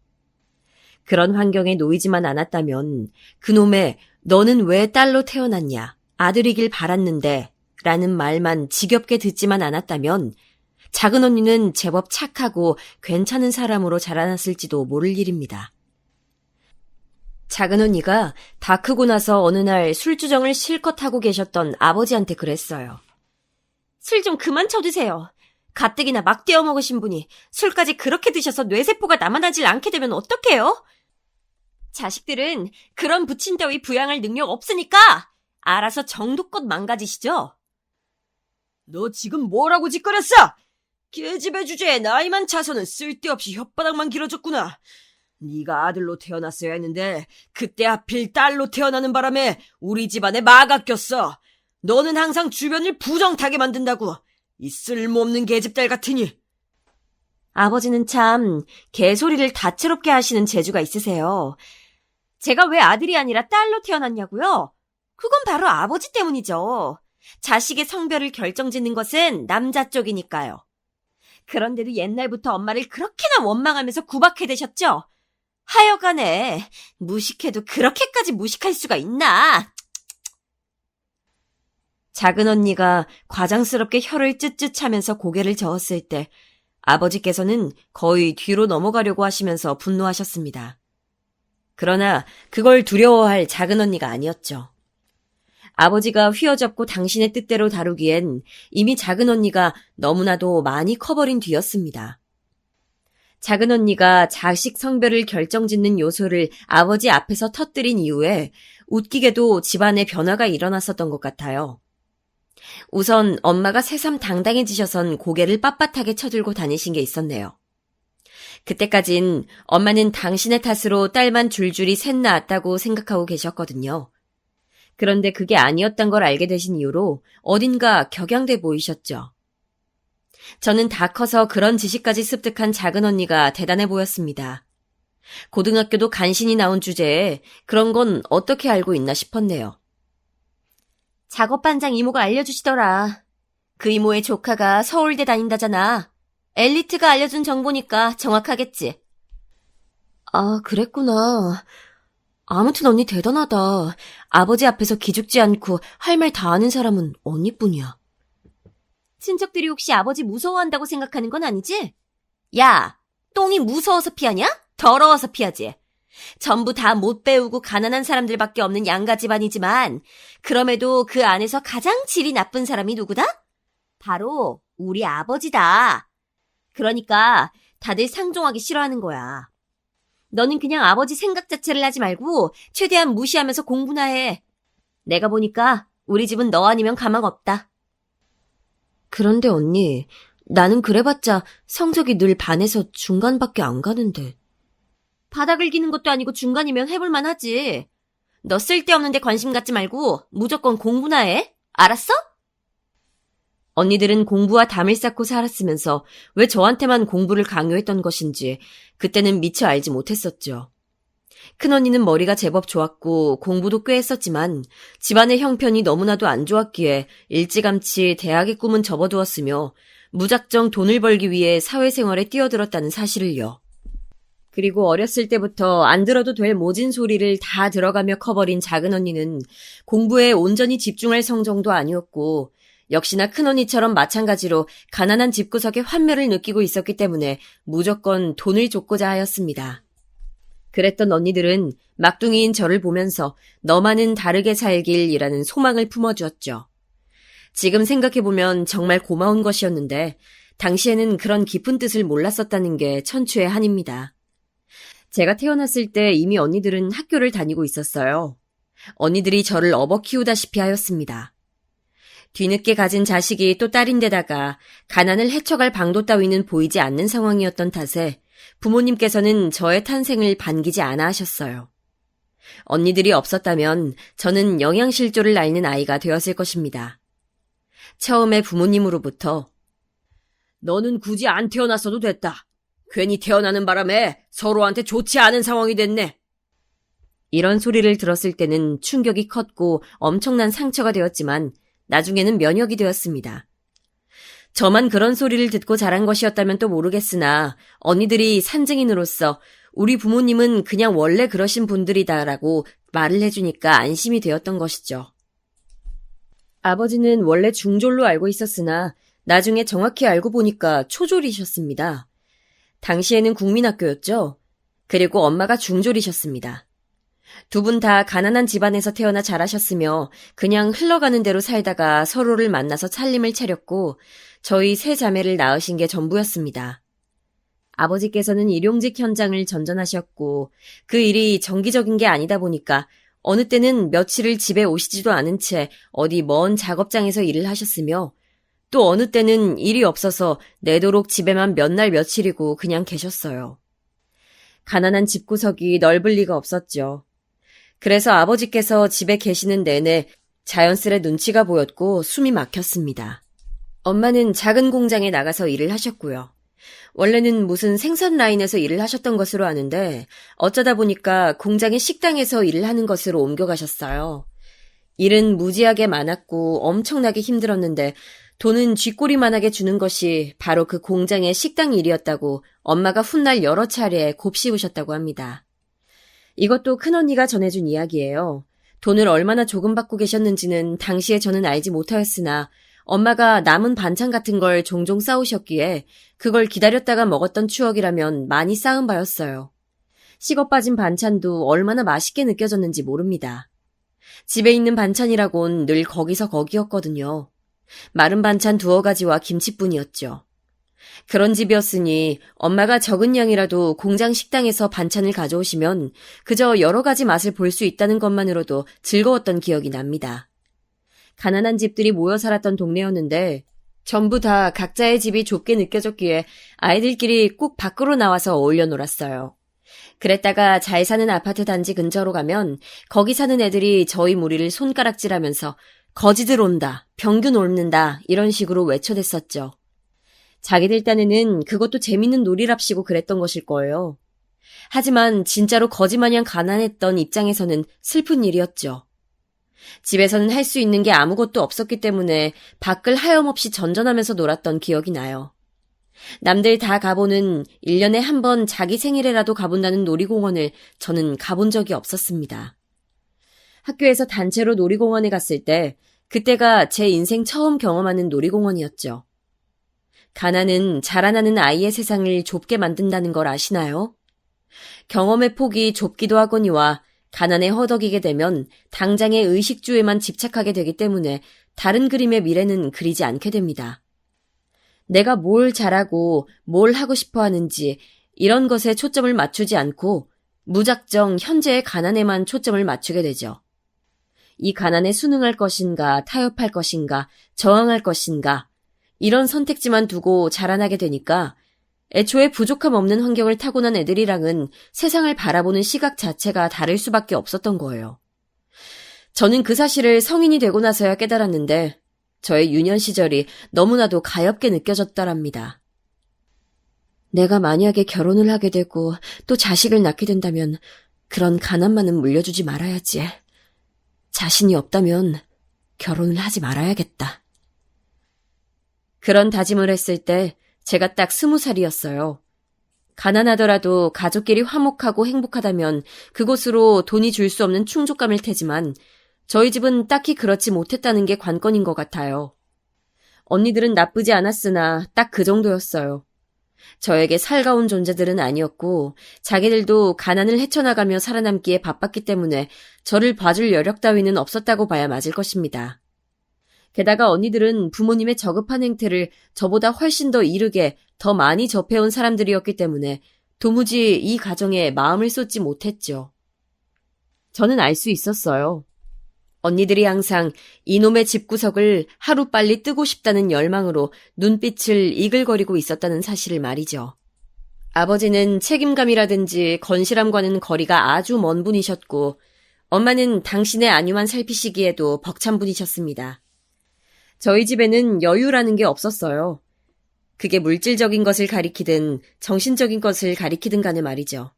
그런 환경에 놓이지만 않았다면 그놈의 너는 왜 딸로 태어났냐, 아들이길 바랐는데 라는 말만 지겹게 듣지만 않았다면 작은 언니는 제법 착하고 괜찮은 사람으로 자라났을지도 모를 일입니다. 작은 언니가 다 크고 나서 어느 날 술주정을 실컷 하고 계셨던 아버지한테 그랬어요. 술 좀 그만 쳐드세요. 가뜩이나 막 떼어 먹으신 분이 술까지 그렇게 드셔서 뇌세포가 남아나질 않게 되면 어떡해요? 자식들은 그런 부친 따위 부양할 능력 없으니까 알아서 정도껏 망가지시죠. 너 지금 뭐라고 짓거렸어? 계집애 주제에 나이만 차서는 쓸데없이 혓바닥만 길어졌구나. 네가 아들로 태어났어야 했는데 그때 하필 딸로 태어나는 바람에 우리 집안에 마가 꼈어. 너는 항상 주변을 부정타게 만든다고. 이 쓸모없는 계집딸 같으니. 아버지는 참 개소리를 다채롭게 하시는 재주가 있으세요. 제가 왜 아들이 아니라 딸로 태어났냐고요? 그건 바로 아버지 때문이죠. 자식의 성별을 결정짓는 것은 남자 쪽이니까요. 그런데도 옛날부터 엄마를 그렇게나 원망하면서 구박해대셨죠? 하여간에 무식해도 그렇게까지 무식할 수가 있나? 작은 언니가 과장스럽게 혀를 쯧쯧 차면서 고개를 저었을 때 아버지께서는 거의 뒤로 넘어가려고 하시면서 분노하셨습니다. 그러나 그걸 두려워할 작은 언니가 아니었죠. 아버지가 휘어잡고 당신의 뜻대로 다루기엔 이미 작은 언니가 너무나도 많이 커버린 뒤였습니다. 작은 언니가 자식 성별을 결정짓는 요소를 아버지 앞에서 터뜨린 이후에 웃기게도 집안에 변화가 일어났었던 것 같아요. 우선 엄마가 새삼 당당해지셔선 고개를 빳빳하게 쳐들고 다니신 게 있었네요. 그때까진 엄마는 당신의 탓으로 딸만 줄줄이 셋 낳았다고 생각하고 계셨거든요. 그런데 그게 아니었단 걸 알게 되신 이후로 어딘가 격양돼 보이셨죠. 저는 다 커서 그런 지식까지 습득한 작은 언니가 대단해 보였습니다. 고등학교도 간신히 나온 주제에 그런 건 어떻게 알고 있나 싶었네요. 작업반장 이모가 알려주시더라. 그 이모의 조카가 서울대 다닌다잖아. 엘리트가 알려준 정보니까 정확하겠지. 아, 그랬구나. 아무튼 언니 대단하다. 아버지 앞에서 기죽지 않고 할 말 다 아는 사람은 언니뿐이야. 친척들이 혹시 아버지 무서워한다고 생각하는 건 아니지? 야, 똥이 무서워서 피하냐? 더러워서 피하지. 전부 다 못 배우고 가난한 사람들밖에 없는 양가 집안이지만 그럼에도 그 안에서 가장 질이 나쁜 사람이 누구다? 바로 우리 아버지다. 그러니까 다들 상종하기 싫어하는 거야. 너는 그냥 아버지 생각 자체를 하지 말고 최대한 무시하면서 공부나 해. 내가 보니까 우리 집은 너 아니면 가망 없다. 그런데 언니, 나는 그래봤자 성적이 늘 반에서 중간밖에 안 가는데. 바닥을 기는 것도 아니고 중간이면 해볼만 하지. 너 쓸데없는 데 관심 갖지 말고 무조건 공부나 해. 알았어? 언니들은 공부와 담을 쌓고 살았으면서 왜 저한테만 공부를 강요했던 것인지 그때는 미처 알지 못했었죠. 큰언니는 머리가 제법 좋았고 공부도 꽤 했었지만 집안의 형편이 너무나도 안 좋았기에 일찌감치 대학의 꿈은 접어두었으며 무작정 돈을 벌기 위해 사회생활에 뛰어들었다는 사실을요. 그리고 어렸을 때부터 안 들어도 될 모진 소리를 다 들어가며 커버린 작은 언니는 공부에 온전히 집중할 성정도 아니었고 역시나 큰언니처럼 마찬가지로 가난한 집구석의 환멸을 느끼고 있었기 때문에 무조건 돈을 줬고자 하였습니다. 그랬던 언니들은 막둥이인 저를 보면서 너만은 다르게 살길이라는 소망을 품어주었죠. 지금 생각해보면 정말 고마운 것이었는데 당시에는 그런 깊은 뜻을 몰랐었다는 게 천추의 한입니다. 제가 태어났을 때 이미 언니들은 학교를 다니고 있었어요. 언니들이 저를 업어 키우다시피 하였습니다. 뒤늦게 가진 자식이 또 딸인데다가 가난을 헤쳐갈 방도 따위는 보이지 않는 상황이었던 탓에 부모님께서는 저의 탄생을 반기지 않아 하셨어요. 언니들이 없었다면 저는 영양실조를 앓는 아이가 되었을 것입니다. 처음에 부모님으로부터 너는 굳이 안 태어났어도 됐다. 괜히 태어나는 바람에 서로한테 좋지 않은 상황이 됐네. 이런 소리를 들었을 때는 충격이 컸고 엄청난 상처가 되었지만 나중에는 면역이 되었습니다. 저만 그런 소리를 듣고 자란 것이었다면 또 모르겠으나 언니들이 산증인으로서 우리 부모님은 그냥 원래 그러신 분들이다라고 말을 해주니까 안심이 되었던 것이죠. 아버지는 원래 중졸로 알고 있었으나 나중에 정확히 알고 보니까 초졸이셨습니다. 당시에는 국민학교였죠. 그리고 엄마가 중졸이셨습니다. 두 분 다 가난한 집안에서 태어나 자라셨으며 그냥 흘러가는 대로 살다가 서로를 만나서 살림을 차렸고 저희 세 자매를 낳으신 게 전부였습니다. 아버지께서는 일용직 현장을 전전하셨고 그 일이 정기적인 게 아니다 보니까 어느 때는 며칠을 집에 오시지도 않은 채 어디 먼 작업장에서 일을 하셨으며 또 어느 때는 일이 없어서 내도록 집에만 몇 날 며칠이고 그냥 계셨어요. 가난한 집구석이 넓을 리가 없었죠. 그래서 아버지께서 집에 계시는 내내 자연스레 눈치가 보였고 숨이 막혔습니다. 엄마는 작은 공장에 나가서 일을 하셨고요. 원래는 무슨 생산 라인에서 일을 하셨던 것으로 아는데 어쩌다 보니까 공장의 식당에서 일을 하는 것으로 옮겨가셨어요. 일은 무지하게 많았고 엄청나게 힘들었는데 돈은 쥐꼬리만하게 주는 것이 바로 그 공장의 식당 일이었다고 엄마가 훗날 여러 차례 곱씹으셨다고 합니다. 이것도 큰언니가 전해준 이야기예요. 돈을 얼마나 조금 받고 계셨는지는 당시에 저는 알지 못하였으나 엄마가 남은 반찬 같은 걸 종종 싸우셨기에 그걸 기다렸다가 먹었던 추억이라면 많이 쌓은 바였어요. 식어 빠진 반찬도 얼마나 맛있게 느껴졌는지 모릅니다. 집에 있는 반찬이라곤 늘 거기서 거기였거든요. 마른 반찬 두어 가지와 김치뿐이었죠. 그런 집이었으니 엄마가 적은 양이라도 공장 식당에서 반찬을 가져오시면 그저 여러 가지 맛을 볼 수 있다는 것만으로도 즐거웠던 기억이 납니다. 가난한 집들이 모여 살았던 동네였는데 전부 다 각자의 집이 좁게 느껴졌기에 아이들끼리 꼭 밖으로 나와서 어울려 놀았어요. 그랬다가 잘 사는 아파트 단지 근처로 가면 거기 사는 애들이 저희 무리를 손가락질하면서 거지들 온다, 병균 옮는다 이런 식으로 외쳐댔었죠. 자기들 딴에는 그것도 재밌는 놀이랍시고 그랬던 것일 거예요. 하지만 진짜로 거지마냥 가난했던 입장에서는 슬픈 일이었죠. 집에서는 할 수 있는 게 아무것도 없었기 때문에 밖을 하염없이 전전하면서 놀았던 기억이 나요. 남들 다 가보는 1년에 한 번 자기 생일에라도 가본다는 놀이공원을 저는 가본 적이 없었습니다. 학교에서 단체로 놀이공원에 갔을 때 그때가 제 인생 처음 경험하는 놀이공원이었죠. 가난은 자라나는 아이의 세상을 좁게 만든다는 걸 아시나요? 경험의 폭이 좁기도 하거니와 가난에 허덕이게 되면 당장의 의식주에만 집착하게 되기 때문에 다른 그림의 미래는 그리지 않게 됩니다. 내가 뭘 잘하고 뭘 하고 싶어 하는지 이런 것에 초점을 맞추지 않고 무작정 현재의 가난에만 초점을 맞추게 되죠. 이 가난에 순응할 것인가, 타협할 것인가, 저항할 것인가 이런 선택지만 두고 자라나게 되니까 애초에 부족함 없는 환경을 타고난 애들이랑은 세상을 바라보는 시각 자체가 다를 수밖에 없었던 거예요. 저는 그 사실을 성인이 되고 나서야 깨달았는데 저의 유년 시절이 너무나도 가엽게 느껴졌더랍니다. 내가 만약에 결혼을 하게 되고 또 자식을 낳게 된다면 그런 가난만은 물려주지 말아야지. 자신이 없다면 결혼을 하지 말아야겠다. 그런 다짐을 했을 때 제가 딱 20살이었어요. 가난하더라도 가족끼리 화목하고 행복하다면 그곳으로 돈이 줄 수 없는 충족감일 테지만 저희 집은 딱히 그렇지 못했다는 게 관건인 것 같아요. 언니들은 나쁘지 않았으나 딱 그 정도였어요. 저에게 살가운 존재들은 아니었고 자기들도 가난을 헤쳐나가며 살아남기에 바빴기 때문에 저를 봐줄 여력 따위는 없었다고 봐야 맞을 것입니다. 게다가 언니들은 부모님의 저급한 행태를 저보다 훨씬 더 이르게 더 많이 접해온 사람들이었기 때문에 도무지 이 가정에 마음을 쏟지 못했죠. 저는 알 수 있었어요. 언니들이 항상 이놈의 집구석을 하루빨리 뜨고 싶다는 열망으로 눈빛을 이글거리고 있었다는 사실을 말이죠. 아버지는 책임감이라든지 건실함과는 거리가 아주 먼 분이셨고 엄마는 당신의 안위만 살피시기에도 벅찬 분이셨습니다. 저희 집에는 여유라는 게 없었어요. 그게 물질적인 것을 가리키든 정신적인 것을 가리키든 간에 말이죠.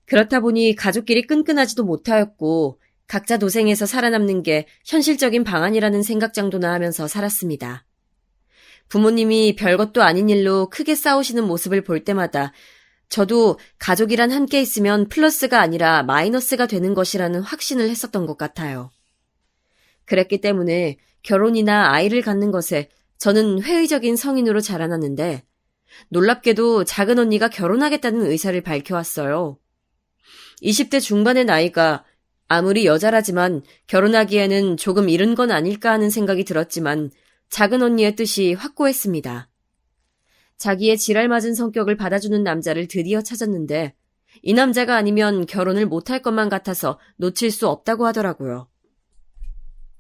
그렇다 보니 가족끼리 끈끈하지도 못하였고 각자 도생해서 살아남는 게 현실적인 방안이라는 생각 정도나 하면서 살았습니다. 부모님이 별것도 아닌 일로 크게 싸우시는 모습을 볼 때마다 저도 가족이란 함께 있으면 플러스가 아니라 마이너스가 되는 것이라는 확신을 했었던 것 같아요. 그랬기 때문에 결혼이나 아이를 갖는 것에 저는 회의적인 성인으로 자라났는데 놀랍게도 작은 언니가 결혼하겠다는 의사를 밝혀왔어요. 20대 중반의 나이가 아무리 여자라지만 결혼하기에는 조금 이른 건 아닐까 하는 생각이 들었지만 작은 언니의 뜻이 확고했습니다. 자기의 지랄맞은 성격을 받아주는 남자를 드디어 찾았는데 이 남자가 아니면 결혼을 못할 것만 같아서 놓칠 수 없다고 하더라고요.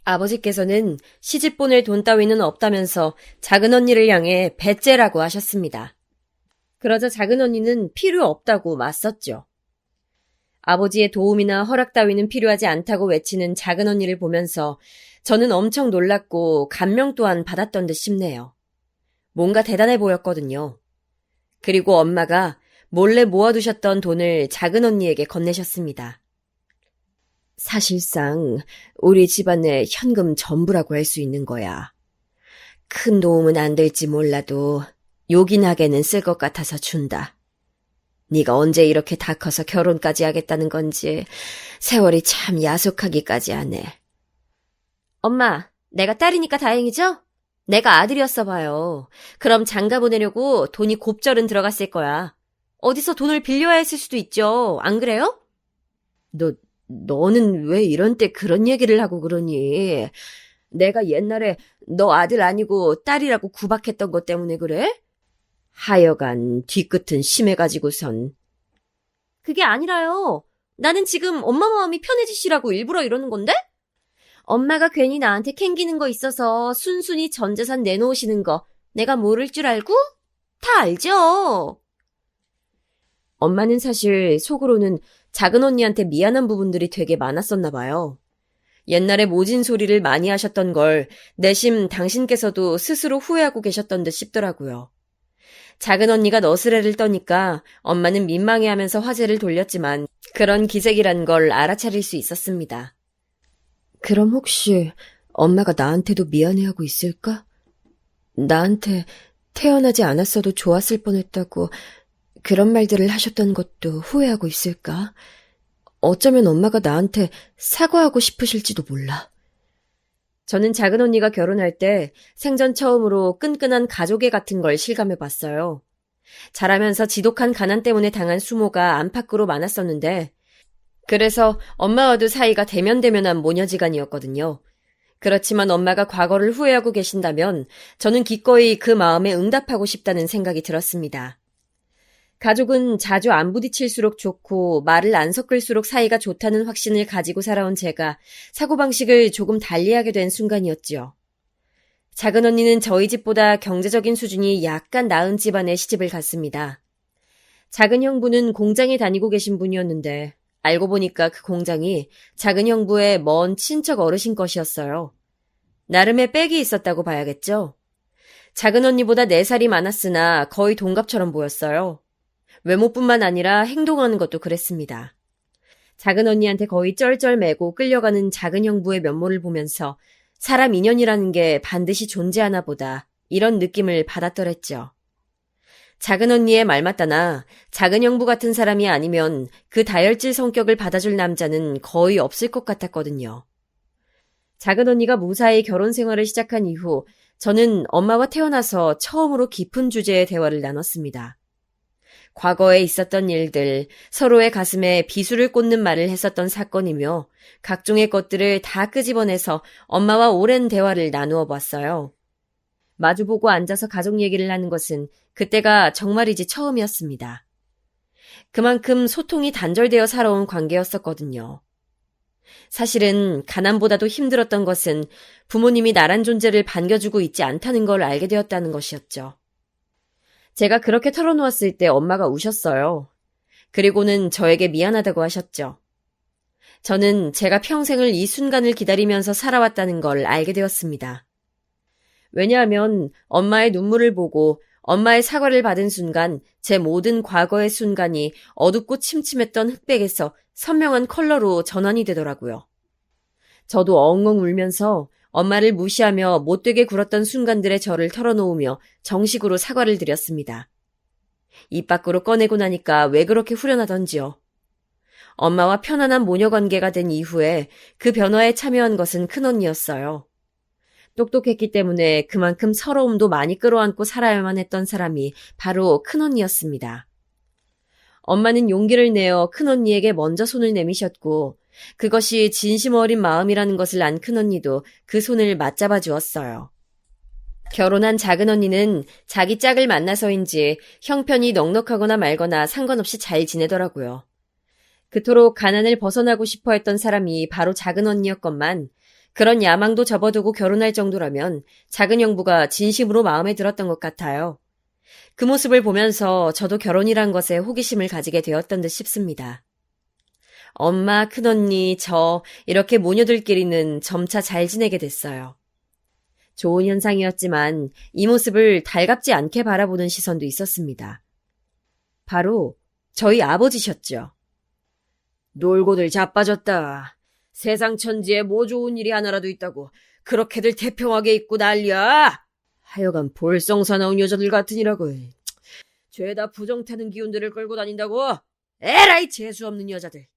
아버지께서는 시집 보낼 돈 따위는 없다면서 작은 언니를 향해 배째라고 하셨습니다. 그러자 작은 언니는 필요 없다고 맞섰죠. 아버지의 도움이나 허락 따위는 필요하지 않다고 외치는 작은 언니를 보면서 저는 엄청 놀랐고 감명 또한 받았던 듯 싶네요. 뭔가 대단해 보였거든요. 그리고 엄마가 몰래 모아두셨던 돈을 작은 언니에게 건네셨습니다. 사실상 우리 집안의 현금 전부라고 할 수 있는 거야. 큰 도움은 안 될지 몰라도 요긴하게는 쓸 것 같아서 준다. 네가 언제 이렇게 다 커서 결혼까지 하겠다는 건지 세월이 참 야속하기까지 하네. 엄마, 내가 딸이니까 다행이죠? 내가 아들이었어 봐요. 그럼 장가 보내려고 돈이 곱절은 들어갔을 거야. 어디서 돈을 빌려야 했을 수도 있죠. 안 그래요? 너는 왜 이런 때 그런 얘기를 하고 그러니? 내가 옛날에 너 아들 아니고 딸이라고 구박했던 것 때문에 그래? 하여간 뒤끝은 심해가지고선. 그게 아니라요. 나는 지금 엄마 마음이 편해지시라고 일부러 이러는 건데? 엄마가 괜히 나한테 캥기는 거 있어서 순순히 전 재산 내놓으시는 거 내가 모를 줄 알고? 다 알죠? 엄마는 사실 속으로는 작은 언니한테 미안한 부분들이 되게 많았었나 봐요. 옛날에 모진 소리를 많이 하셨던 걸 내심 당신께서도 스스로 후회하고 계셨던 듯 싶더라고요. 작은 언니가 너스레를 떠니까 엄마는 민망해하면서 화제를 돌렸지만 그런 기색이란 걸 알아차릴 수 있었습니다. 그럼 혹시 엄마가 나한테도 미안해하고 있을까? 나한테 태어나지 않았어도 좋았을 뻔했다고 그런 말들을 하셨던 것도 후회하고 있을까? 어쩌면 엄마가 나한테 사과하고 싶으실지도 몰라. 저는 작은 언니가 결혼할 때 생전 처음으로 끈끈한 가족애 같은 걸 실감해봤어요. 자라면서 지독한 가난 때문에 당한 수모가 안팎으로 많았었는데 그래서 엄마와도 사이가 대면대면한 모녀지간이었거든요. 그렇지만 엄마가 과거를 후회하고 계신다면 저는 기꺼이 그 마음에 응답하고 싶다는 생각이 들었습니다. 가족은 자주 안 부딪힐수록 좋고 말을 안 섞을수록 사이가 좋다는 확신을 가지고 살아온 제가 사고방식을 조금 달리하게 된 순간이었지요. 작은 언니는 저희 집보다 경제적인 수준이 약간 나은 집안에 시집을 갔습니다. 작은 형부는 공장에 다니고 계신 분이었는데 알고 보니까 그 공장이 작은 형부의 먼 친척 어르신 것이었어요. 나름의 빽이 있었다고 봐야겠죠. 작은 언니보다 4살이 많았으나 거의 동갑처럼 보였어요. 외모뿐만 아니라 행동하는 것도 그랬습니다. 작은 언니한테 거의 쩔쩔매고 끌려가는 작은 형부의 면모를 보면서 사람 인연이라는 게 반드시 존재하나 보다 이런 느낌을 받았더랬죠. 작은 언니의 말 맞다나 작은 형부 같은 사람이 아니면 그 다혈질 성격을 받아줄 남자는 거의 없을 것 같았거든요. 작은 언니가 무사히 결혼 생활을 시작한 이후 저는 엄마와 태어나서 처음으로 깊은 주제의 대화를 나눴습니다. 과거에 있었던 일들, 서로의 가슴에 비수를 꽂는 말을 했었던 사건이며 각종의 것들을 다 끄집어내서 엄마와 오랜 대화를 나누어 봤어요. 마주보고 앉아서 가족 얘기를 하는 것은 그때가 정말이지 처음이었습니다. 그만큼 소통이 단절되어 살아온 관계였었거든요. 사실은 가난보다도 힘들었던 것은 부모님이 나란 존재를 반겨주고 있지 않다는 걸 알게 되었다는 것이었죠. 제가 그렇게 털어놓았을 때 엄마가 우셨어요. 그리고는 저에게 미안하다고 하셨죠. 저는 제가 평생을 이 순간을 기다리면서 살아왔다는 걸 알게 되었습니다. 왜냐하면 엄마의 눈물을 보고 엄마의 사과를 받은 순간 제 모든 과거의 순간이 어둡고 침침했던 흑백에서 선명한 컬러로 전환이 되더라고요. 저도 엉엉 울면서 엄마를 무시하며 못되게 굴었던 순간들의 저를 털어놓으며 정식으로 사과를 드렸습니다. 입 밖으로 꺼내고 나니까 왜 그렇게 후련하던지요. 엄마와 편안한 모녀 관계가 된 이후에 그 변화에 참여한 것은 큰언니였어요. 똑똑했기 때문에 그만큼 서러움도 많이 끌어안고 살아야만 했던 사람이 바로 큰언니였습니다. 엄마는 용기를 내어 큰언니에게 먼저 손을 내미셨고 그것이 진심 어린 마음이라는 것을 안 큰언니도 그 손을 맞잡아 주었어요. 결혼한 작은 언니는 자기 짝을 만나서인지 형편이 넉넉하거나 말거나 상관없이 잘 지내더라고요. 그토록 가난을 벗어나고 싶어 했던 사람이 바로 작은 언니였건만 그런 야망도 접어두고 결혼할 정도라면 작은 형부가 진심으로 마음에 들었던 것 같아요. 그 모습을 보면서 저도 결혼이란 것에 호기심을 가지게 되었던 듯 싶습니다. 엄마, 큰언니, 저 이렇게 모녀들끼리는 점차 잘 지내게 됐어요. 좋은 현상이었지만 이 모습을 달갑지 않게 바라보는 시선도 있었습니다. 바로 저희 아버지셨죠. 놀고들 자빠졌다. 세상 천지에 뭐 좋은 일이 하나라도 있다고 그렇게들 태평하게 입고 난리야. 하여간 볼썽사나운 여자들 같으니라고. 죄다 부정타는 기운들을 끌고 다닌다고. 에라이 재수없는 여자들.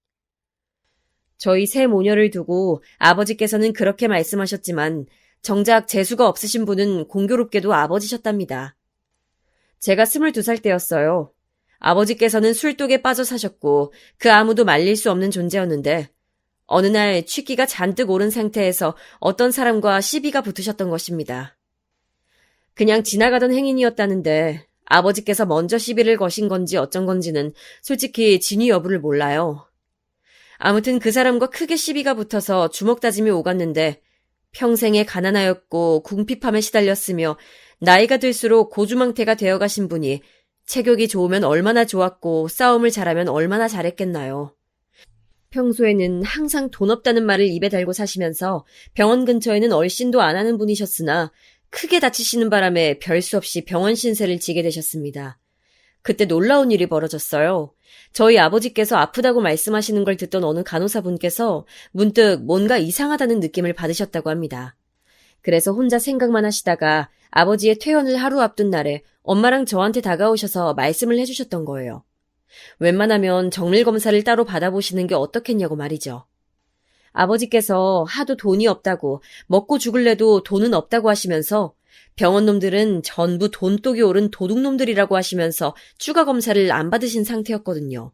저희 세 모녀를 두고 아버지께서는 그렇게 말씀하셨지만 정작 재수가 없으신 분은 공교롭게도 아버지셨답니다. 제가 22살 때였어요. 아버지께서는 술독에 빠져 사셨고 그 아무도 말릴 수 없는 존재였는데 어느 날 취기가 잔뜩 오른 상태에서 어떤 사람과 시비가 붙으셨던 것입니다. 그냥 지나가던 행인이었다는데 아버지께서 먼저 시비를 거신 건지 어쩐 건지는 솔직히 진위 여부를 몰라요. 아무튼 그 사람과 크게 시비가 붙어서 주먹 다짐이 오갔는데 평생에 가난하였고 궁핍함에 시달렸으며 나이가 들수록 고주망태가 되어가신 분이 체격이 좋으면 얼마나 좋았고 싸움을 잘하면 얼마나 잘했겠나요. 평소에는 항상 돈 없다는 말을 입에 달고 사시면서 병원 근처에는 얼씬도 안 하는 분이셨으나 크게 다치시는 바람에 별 수 없이 병원 신세를 지게 되셨습니다. 그때 놀라운 일이 벌어졌어요. 저희 아버지께서 아프다고 말씀하시는 걸 듣던 어느 간호사분께서 문득 뭔가 이상하다는 느낌을 받으셨다고 합니다. 그래서 혼자 생각만 하시다가 아버지의 퇴원을 하루 앞둔 날에 엄마랑 저한테 다가오셔서 말씀을 해주셨던 거예요. 웬만하면 정밀검사를 따로 받아보시는 게 어떻겠냐고 말이죠. 아버지께서 하도 돈이 없다고 먹고 죽을래도 돈은 없다고 하시면서 병원 놈들은 전부 돈독이 오른 도둑놈들이라고 하시면서 추가 검사를 안 받으신 상태였거든요.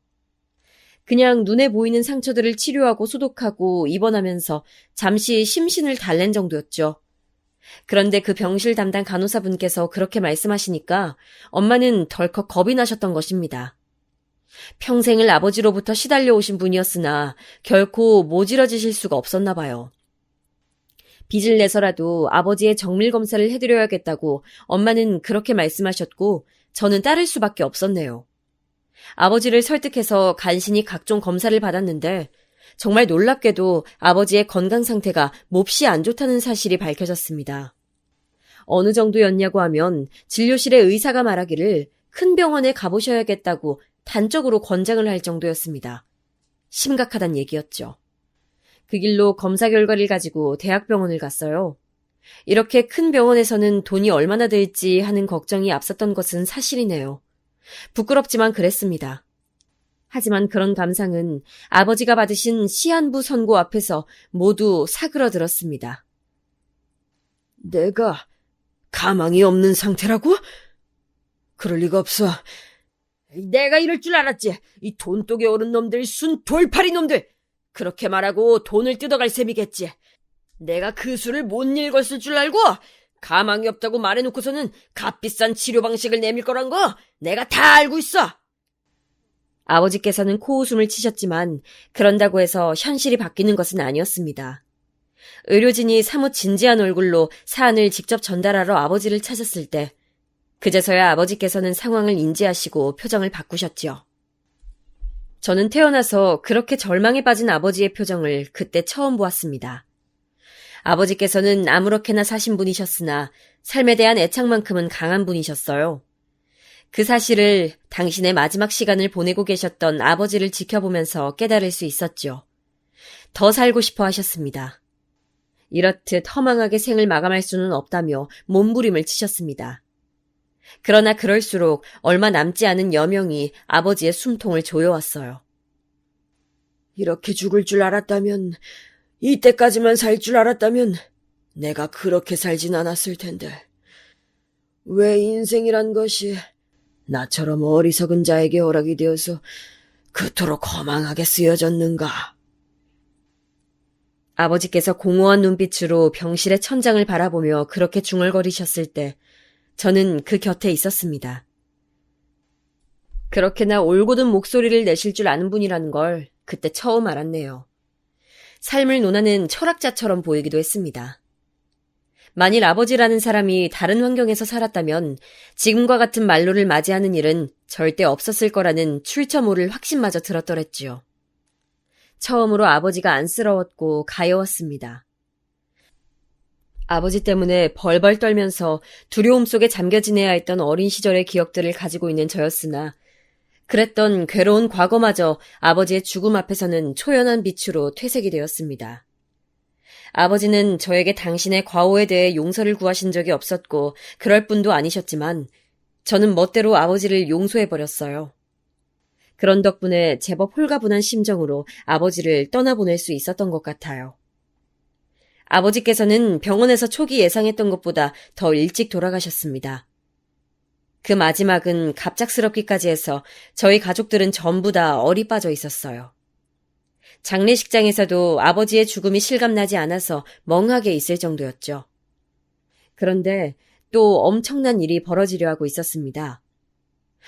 그냥 눈에 보이는 상처들을 치료하고 소독하고 입원하면서 잠시 심신을 달랜 정도였죠. 그런데 그 병실 담당 간호사분께서 그렇게 말씀하시니까 엄마는 덜컥 겁이 나셨던 것입니다. 평생을 아버지로부터 시달려 오신 분이었으나 결코 모질어지실 수가 없었나 봐요. 빚을 내서라도 아버지의 정밀검사를 해드려야겠다고 엄마는 그렇게 말씀하셨고 저는 따를 수밖에 없었네요. 아버지를 설득해서 간신히 각종 검사를 받았는데 정말 놀랍게도 아버지의 건강 상태가 몹시 안 좋다는 사실이 밝혀졌습니다. 어느 정도였냐고 하면 진료실의 의사가 말하기를 큰 병원에 가보셔야겠다고 단적으로 권장을 할 정도였습니다. 심각하단 얘기였죠. 그 길로 검사 결과를 가지고 대학병원을 갔어요. 이렇게 큰 병원에서는 돈이 얼마나 들지 하는 걱정이 앞섰던 것은 사실이네요. 부끄럽지만 그랬습니다. 하지만 그런 감상은 아버지가 받으신 시한부 선고 앞에서 모두 사그러들었습니다. 내가 가망이 없는 상태라고? 그럴 리가 없어. 내가 이럴 줄 알았지. 이 돈독에 오른 놈들, 순 돌팔이 놈들. 그렇게 말하고 돈을 뜯어갈 셈이겠지. 내가 그 수를 못 읽었을 줄 알고 가망이 없다고 말해놓고서는 값비싼 치료 방식을 내밀 거란 거 내가 다 알고 있어. 아버지께서는 코웃음을 치셨지만 그런다고 해서 현실이 바뀌는 것은 아니었습니다. 의료진이 사뭇 진지한 얼굴로 사안을 직접 전달하러 아버지를 찾았을 때 그제서야 아버지께서는 상황을 인지하시고 표정을 바꾸셨지요. 저는 태어나서 그렇게 절망에 빠진 아버지의 표정을 그때 처음 보았습니다. 아버지께서는 아무렇게나 사신 분이셨으나 삶에 대한 애착만큼은 강한 분이셨어요. 그 사실을 당신의 마지막 시간을 보내고 계셨던 아버지를 지켜보면서 깨달을 수 있었죠. 더 살고 싶어 하셨습니다. 이렇듯 허망하게 생을 마감할 수는 없다며 몸부림을 치셨습니다. 그러나 그럴수록 얼마 남지 않은 여명이 아버지의 숨통을 조여왔어요. 이렇게 죽을 줄 알았다면, 이때까지만 살 줄 알았다면 내가 그렇게 살진 않았을 텐데. 왜 인생이란 것이 나처럼 어리석은 자에게 허락이 되어서 그토록 허망하게 쓰여졌는가. 아버지께서 공허한 눈빛으로 병실의 천장을 바라보며 그렇게 중얼거리셨을 때 저는 그 곁에 있었습니다. 그렇게나 올곧은 목소리를 내실 줄 아는 분이라는 걸 그때 처음 알았네요. 삶을 논하는 철학자처럼 보이기도 했습니다. 만일 아버지라는 사람이 다른 환경에서 살았다면 지금과 같은 말로를 맞이하는 일은 절대 없었을 거라는 출처 모를 확신마저 들었더랬지요. 처음으로 아버지가 안쓰러웠고 가여웠습니다. 아버지 때문에 벌벌 떨면서 두려움 속에 잠겨 지내야 했던 어린 시절의 기억들을 가지고 있는 저였으나 그랬던 괴로운 과거마저 아버지의 죽음 앞에서는 초연한 빛으로 퇴색이 되었습니다. 아버지는 저에게 당신의 과오에 대해 용서를 구하신 적이 없었고 그럴 뿐도 아니셨지만 저는 멋대로 아버지를 용서해버렸어요. 그런 덕분에 제법 홀가분한 심정으로 아버지를 떠나보낼 수 있었던 것 같아요. 아버지께서는 병원에서 초기 예상했던 것보다 더 일찍 돌아가셨습니다. 그 마지막은 갑작스럽기까지 해서 저희 가족들은 전부 다 얼이 빠져 있었어요. 장례식장에서도 아버지의 죽음이 실감나지 않아서 멍하게 있을 정도였죠. 그런데 또 엄청난 일이 벌어지려 하고 있었습니다.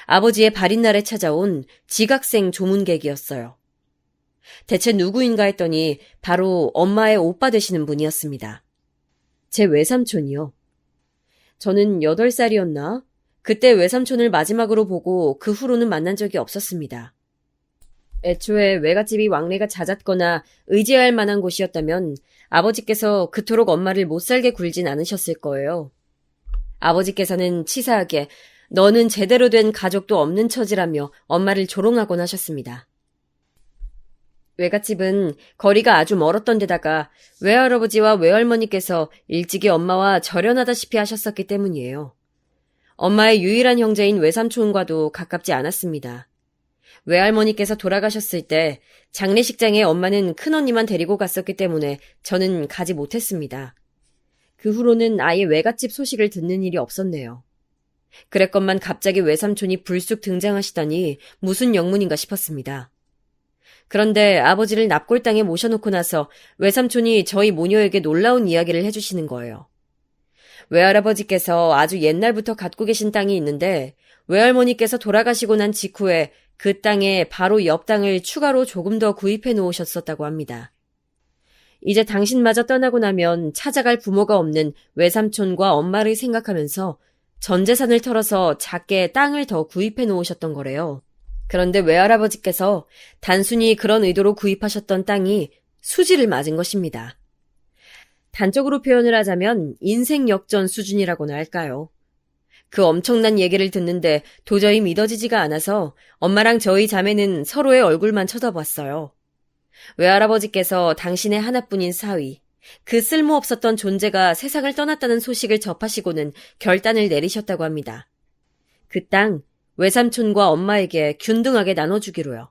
아버지의 발인날에 찾아온 지각생 조문객이었어요. 대체 누구인가 했더니 바로 엄마의 오빠 되시는 분이었습니다. 제 외삼촌이요. 저는 8살이었나? 그때 외삼촌을 마지막으로 보고 그 후로는 만난 적이 없었습니다. 애초에 외갓집이 왕래가 잦았거나 의지할 만한 곳이었다면 아버지께서 그토록 엄마를 못살게 굴진 않으셨을 거예요. 아버지께서는 치사하게 너는 제대로 된 가족도 없는 처지라며 엄마를 조롱하곤 하셨습니다. 외갓집은 거리가 아주 멀었던 데다가 외할아버지와 외할머니께서 일찍이 엄마와 절연하다시피 하셨었기 때문이에요. 엄마의 유일한 형제인 외삼촌과도 가깝지 않았습니다. 외할머니께서 돌아가셨을 때 장례식장에 엄마는 큰언니만 데리고 갔었기 때문에 저는 가지 못했습니다. 그 후로는 아예 외갓집 소식을 듣는 일이 없었네요. 그랬건만 갑자기 외삼촌이 불쑥 등장하시다니 무슨 영문인가 싶었습니다. 그런데 아버지를 납골당에 모셔놓고 나서 외삼촌이 저희 모녀에게 놀라운 이야기를 해주시는 거예요. 외할아버지께서 아주 옛날부터 갖고 계신 땅이 있는데 외할머니께서 돌아가시고 난 직후에 그 땅에 바로 옆 땅을 추가로 조금 더 구입해 놓으셨었다고 합니다. 이제 당신마저 떠나고 나면 찾아갈 부모가 없는 외삼촌과 엄마를 생각하면서 전 재산을 털어서 작게 땅을 더 구입해 놓으셨던 거래요. 그런데 외할아버지께서 단순히 그런 의도로 구입하셨던 땅이 수지를 맞은 것입니다. 단적으로 표현을 하자면 인생 역전 수준이라고나 할까요? 그 엄청난 얘기를 듣는데 도저히 믿어지지가 않아서 엄마랑 저희 자매는 서로의 얼굴만 쳐다봤어요. 외할아버지께서 당신의 하나뿐인 사위, 그 쓸모없었던 존재가 세상을 떠났다는 소식을 접하시고는 결단을 내리셨다고 합니다. 그 땅, 외삼촌과 엄마에게 균등하게 나눠주기로요.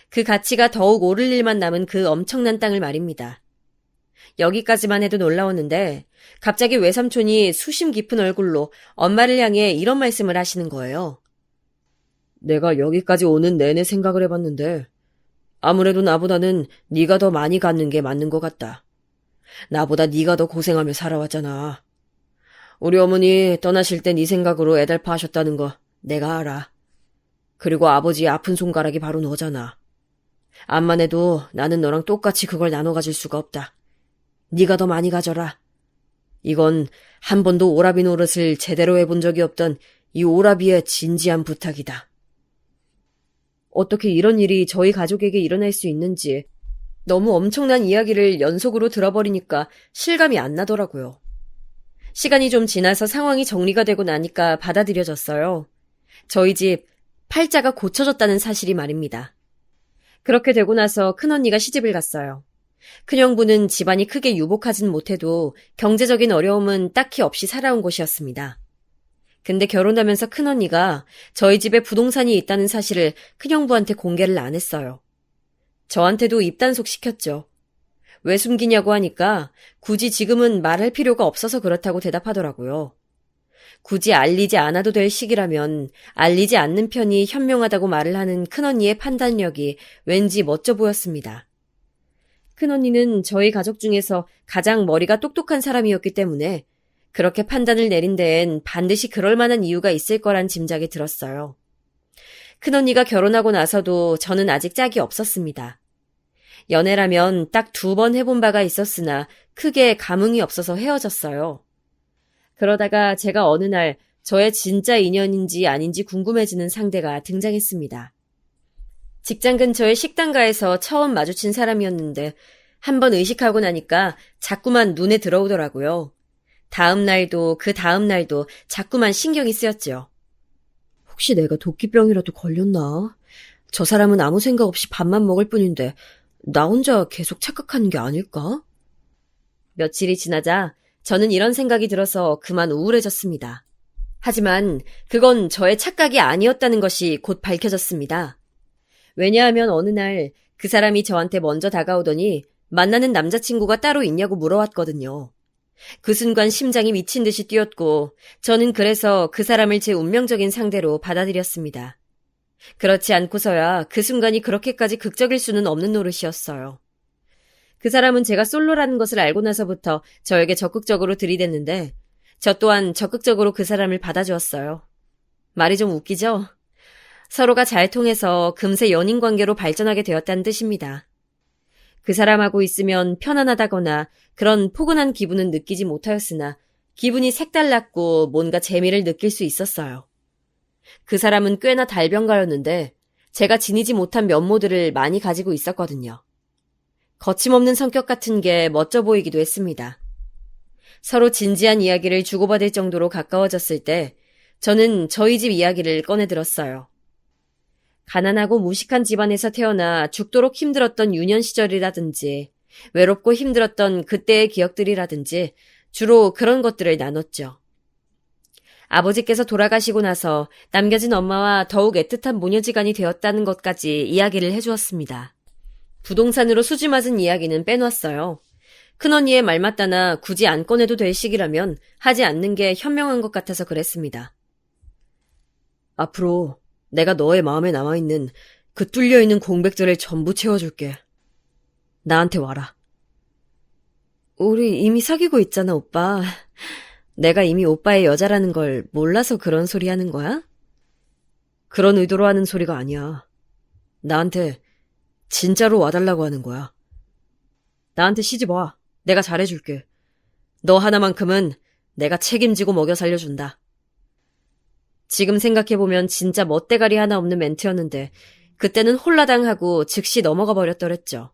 그 가치가 더욱 오를 일만 남은 그 엄청난 땅을 말입니다. 여기까지만 해도 놀라웠는데 갑자기 외삼촌이 수심 깊은 얼굴로 엄마를 향해 이런 말씀을 하시는 거예요. 내가 여기까지 오는 내내 생각을 해봤는데 아무래도 나보다는 네가 더 많이 갖는 게 맞는 것 같다. 나보다 네가 더 고생하며 살아왔잖아. 우리 어머니 떠나실 때 네 생각으로 애달파 하셨다는 거 내가 알아. 그리고 아버지의 아픈 손가락이 바로 너잖아. 암만 해도 나는 너랑 똑같이 그걸 나눠 가질 수가 없다. 네가 더 많이 가져라. 이건 한 번도 오라비 노릇을 제대로 해본 적이 없던 이 오라비의 진지한 부탁이다. 어떻게 이런 일이 저희 가족에게 일어날 수 있는지 너무 엄청난 이야기를 연속으로 들어버리니까 실감이 안 나더라고요. 시간이 좀 지나서 상황이 정리가 되고 나니까 받아들여졌어요. 저희 집 팔자가 고쳐졌다는 사실이 말입니다. 그렇게 되고 나서 큰언니가 시집을 갔어요. 큰형부는 집안이 크게 유복하진 못해도 경제적인 어려움은 딱히 없이 살아온 곳이었습니다. 근데 결혼하면서 큰언니가 저희 집에 부동산이 있다는 사실을 큰형부한테 공개를 안 했어요. 저한테도 입단속 시켰죠. 왜 숨기냐고 하니까 굳이 지금은 말할 필요가 없어서 그렇다고 대답하더라고요. 굳이 알리지 않아도 될 시기라면 알리지 않는 편이 현명하다고 말을 하는 큰언니의 판단력이 왠지 멋져 보였습니다. 큰언니는 저희 가족 중에서 가장 머리가 똑똑한 사람이었기 때문에 그렇게 판단을 내린 데엔 반드시 그럴 만한 이유가 있을 거란 짐작이 들었어요. 큰언니가 결혼하고 나서도 저는 아직 짝이 없었습니다. 연애라면 딱 2번 해본 바가 있었으나 크게 감흥이 없어서 헤어졌어요. 그러다가 제가 어느 날 저의 진짜 인연인지 아닌지 궁금해지는 상대가 등장했습니다. 직장 근처의 식당가에서 처음 마주친 사람이었는데 한번 의식하고 나니까 자꾸만 눈에 들어오더라고요. 다음 날도 그 다음 날도 자꾸만 신경이 쓰였죠. 혹시 내가 도끼병이라도 걸렸나? 저 사람은 아무 생각 없이 밥만 먹을 뿐인데 나 혼자 계속 착각하는 게 아닐까? 며칠이 지나자 저는 이런 생각이 들어서 그만 우울해졌습니다. 하지만 그건 저의 착각이 아니었다는 것이 곧 밝혀졌습니다. 왜냐하면 어느 날 그 사람이 저한테 먼저 다가오더니 만나는 남자친구가 따로 있냐고 물어왔거든요. 그 순간 심장이 미친 듯이 뛰었고 저는 그래서 그 사람을 제 운명적인 상대로 받아들였습니다. 그렇지 않고서야 그 순간이 그렇게까지 극적일 수는 없는 노릇이었어요. 그 사람은 제가 솔로라는 것을 알고 나서부터 저에게 적극적으로 들이댔는데 저 또한 적극적으로 그 사람을 받아주었어요. 말이 좀 웃기죠? 서로가 잘 통해서 금세 연인 관계로 발전하게 되었다는 뜻입니다. 그 사람하고 있으면 편안하다거나 그런 포근한 기분은 느끼지 못하였으나 기분이 색달랐고 뭔가 재미를 느낄 수 있었어요. 그 사람은 꽤나 달변가였는데 제가 지니지 못한 면모들을 많이 가지고 있었거든요. 거침없는 성격 같은 게 멋져 보이기도 했습니다. 서로 진지한 이야기를 주고받을 정도로 가까워졌을 때 저는 저희 집 이야기를 꺼내들었어요. 가난하고 무식한 집안에서 태어나 죽도록 힘들었던 유년 시절이라든지 외롭고 힘들었던 그때의 기억들이라든지 주로 그런 것들을 나눴죠. 아버지께서 돌아가시고 나서 남겨진 엄마와 더욱 애틋한 모녀지간이 되었다는 것까지 이야기를 해주었습니다. 부동산으로 수지 맞은 이야기는 빼놨어요. 큰언니의 말 맞다나 굳이 안 꺼내도 될 시기라면 하지 않는 게 현명한 것 같아서 그랬습니다. 앞으로 내가 너의 마음에 남아있는 그 뚫려있는 공백들을 전부 채워줄게. 나한테 와라. 우리 이미 사귀고 있잖아, 오빠. 내가 이미 오빠의 여자라는 걸 몰라서 그런 소리 하는 거야? 그런 의도로 하는 소리가 아니야. 나한테 진짜로 와달라고 하는 거야. 나한테 시집 와. 내가 잘해줄게. 너 하나만큼은 내가 책임지고 먹여 살려준다. 지금 생각해보면 진짜 멋대가리 하나 없는 멘트였는데 그때는 홀라당하고 즉시 넘어가 버렸더랬죠.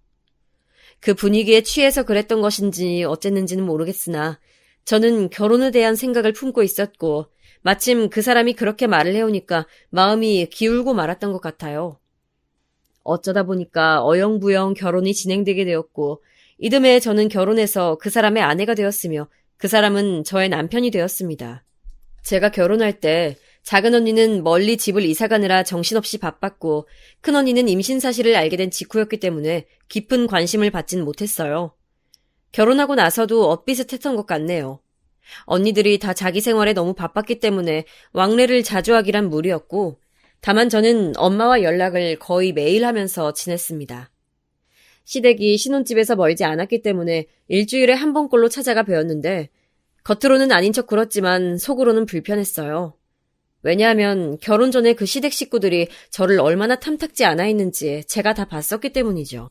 그 분위기에 취해서 그랬던 것인지 어쨌는지는 모르겠으나 저는 결혼에 대한 생각을 품고 있었고 마침 그 사람이 그렇게 말을 해오니까 마음이 기울고 말았던 것 같아요. 어쩌다 보니까 어영부영 결혼이 진행되게 되었고 이듬해 저는 결혼해서 그 사람의 아내가 되었으며 그 사람은 저의 남편이 되었습니다. 제가 결혼할 때 작은 언니는 멀리 집을 이사가느라 정신없이 바빴고 큰 언니는 임신 사실을 알게 된 직후였기 때문에 깊은 관심을 받진 못했어요. 결혼하고 나서도 엇비슷했던 것 같네요. 언니들이 다 자기 생활에 너무 바빴기 때문에 왕래를 자주 하기란 무리였고 다만 저는 엄마와 연락을 거의 매일 하면서 지냈습니다. 시댁이 신혼집에서 멀지 않았기 때문에 일주일에 한 번꼴로 찾아가 뵈었는데 겉으로는 아닌 척 굴었지만 속으로는 불편했어요. 왜냐하면 결혼 전에 그 시댁 식구들이 저를 얼마나 탐탁지 않아 했는지 제가 다 봤었기 때문이죠.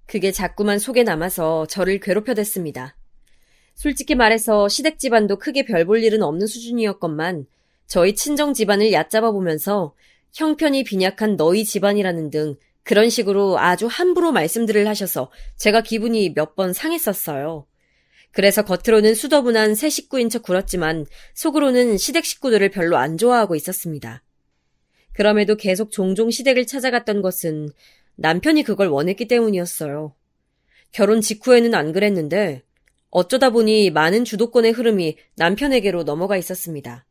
그게 자꾸만 속에 남아서 저를 괴롭혀댔습니다. 솔직히 말해서 시댁 집안도 크게 별 볼 일은 없는 수준이었건만 저희 친정 집안을 얕잡아 보면서 형편이 빈약한 너희 집안이라는 등 그런 식으로 아주 함부로 말씀들을 하셔서 제가 기분이 몇 번 상했었어요. 그래서 겉으로는 수더분한 새 식구인 척 굴었지만 속으로는 시댁 식구들을 별로 안 좋아하고 있었습니다. 그럼에도 계속 종종 시댁을 찾아갔던 것은 남편이 그걸 원했기 때문이었어요. 결혼 직후에는 안 그랬는데 어쩌다 보니 많은 주도권의 흐름이 남편에게로 넘어가 있었습니다.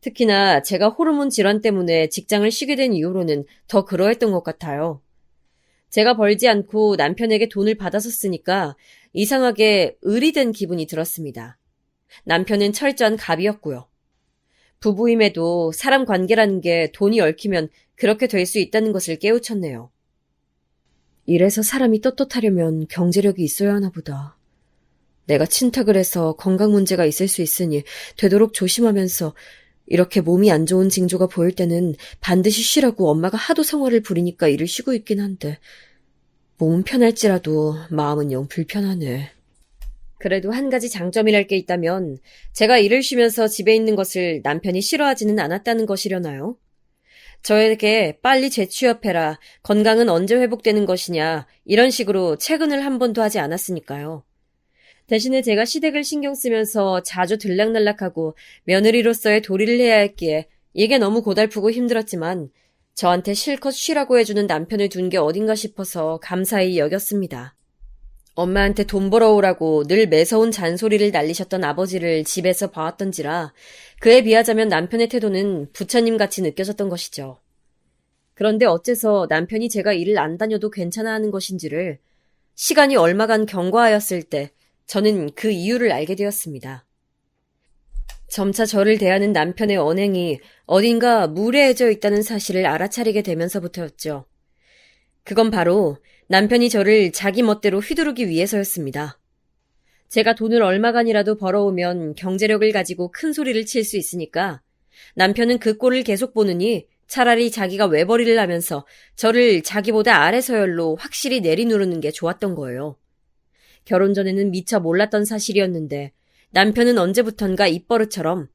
특히나 제가 호르몬 질환 때문에 직장을 쉬게 된 이후로는 더 그러했던 것 같아요. 제가 벌지 않고 남편에게 돈을 받아서 쓰니까 이상하게 을이 된 기분이 들었습니다. 남편은 철저한 갑이었고요. 부부임에도 사람 관계라는 게 돈이 얽히면 그렇게 될 수 있다는 것을 깨우쳤네요. 이래서 사람이 떳떳하려면 경제력이 있어야 하나 보다. 내가 친탁을 해서 건강 문제가 있을 수 있으니 되도록 조심하면서 이렇게 몸이 안 좋은 징조가 보일 때는 반드시 쉬라고 엄마가 하도 성화를 부리니까 일을 쉬고 있긴 한데 몸은 편할지라도 마음은 영 불편하네. 그래도 한 가지 장점이랄 게 있다면 제가 일을 쉬면서 집에 있는 것을 남편이 싫어하지는 않았다는 것이려나요? 저에게 빨리 재취업해라, 건강은 언제 회복되는 것이냐 이런 식으로 채근을 한 번도 하지 않았으니까요. 대신에 제가 시댁을 신경 쓰면서 자주 들락날락하고 며느리로서의 도리를 해야 했기에 이게 너무 고달프고 힘들었지만 저한테 실컷 쉬라고 해주는 남편을 둔 게 어딘가 싶어서 감사히 여겼습니다. 엄마한테 돈 벌어오라고 늘 매서운 잔소리를 날리셨던 아버지를 집에서 봐왔던지라 그에 비하자면 남편의 태도는 부처님같이 느껴졌던 것이죠. 그런데 어째서 남편이 제가 일을 안 다녀도 괜찮아 하는 것인지를 시간이 얼마간 경과하였을 때 저는 그 이유를 알게 되었습니다. 점차 저를 대하는 남편의 언행이 어딘가 무례해져 있다는 사실을 알아차리게 되면서부터였죠. 그건 바로 남편이 저를 자기 멋대로 휘두르기 위해서였습니다. 제가 돈을 얼마간이라도 벌어오면 경제력을 가지고 큰 소리를 칠 수 있으니까 남편은 그 꼴을 계속 보느니 차라리 자기가 외벌이를 하면서 저를 자기보다 아래 서열로 확실히 내리누르는 게 좋았던 거예요. 결혼 전에는 미처 몰랐던 사실이었는데 남편은 언제부턴가 입버릇처럼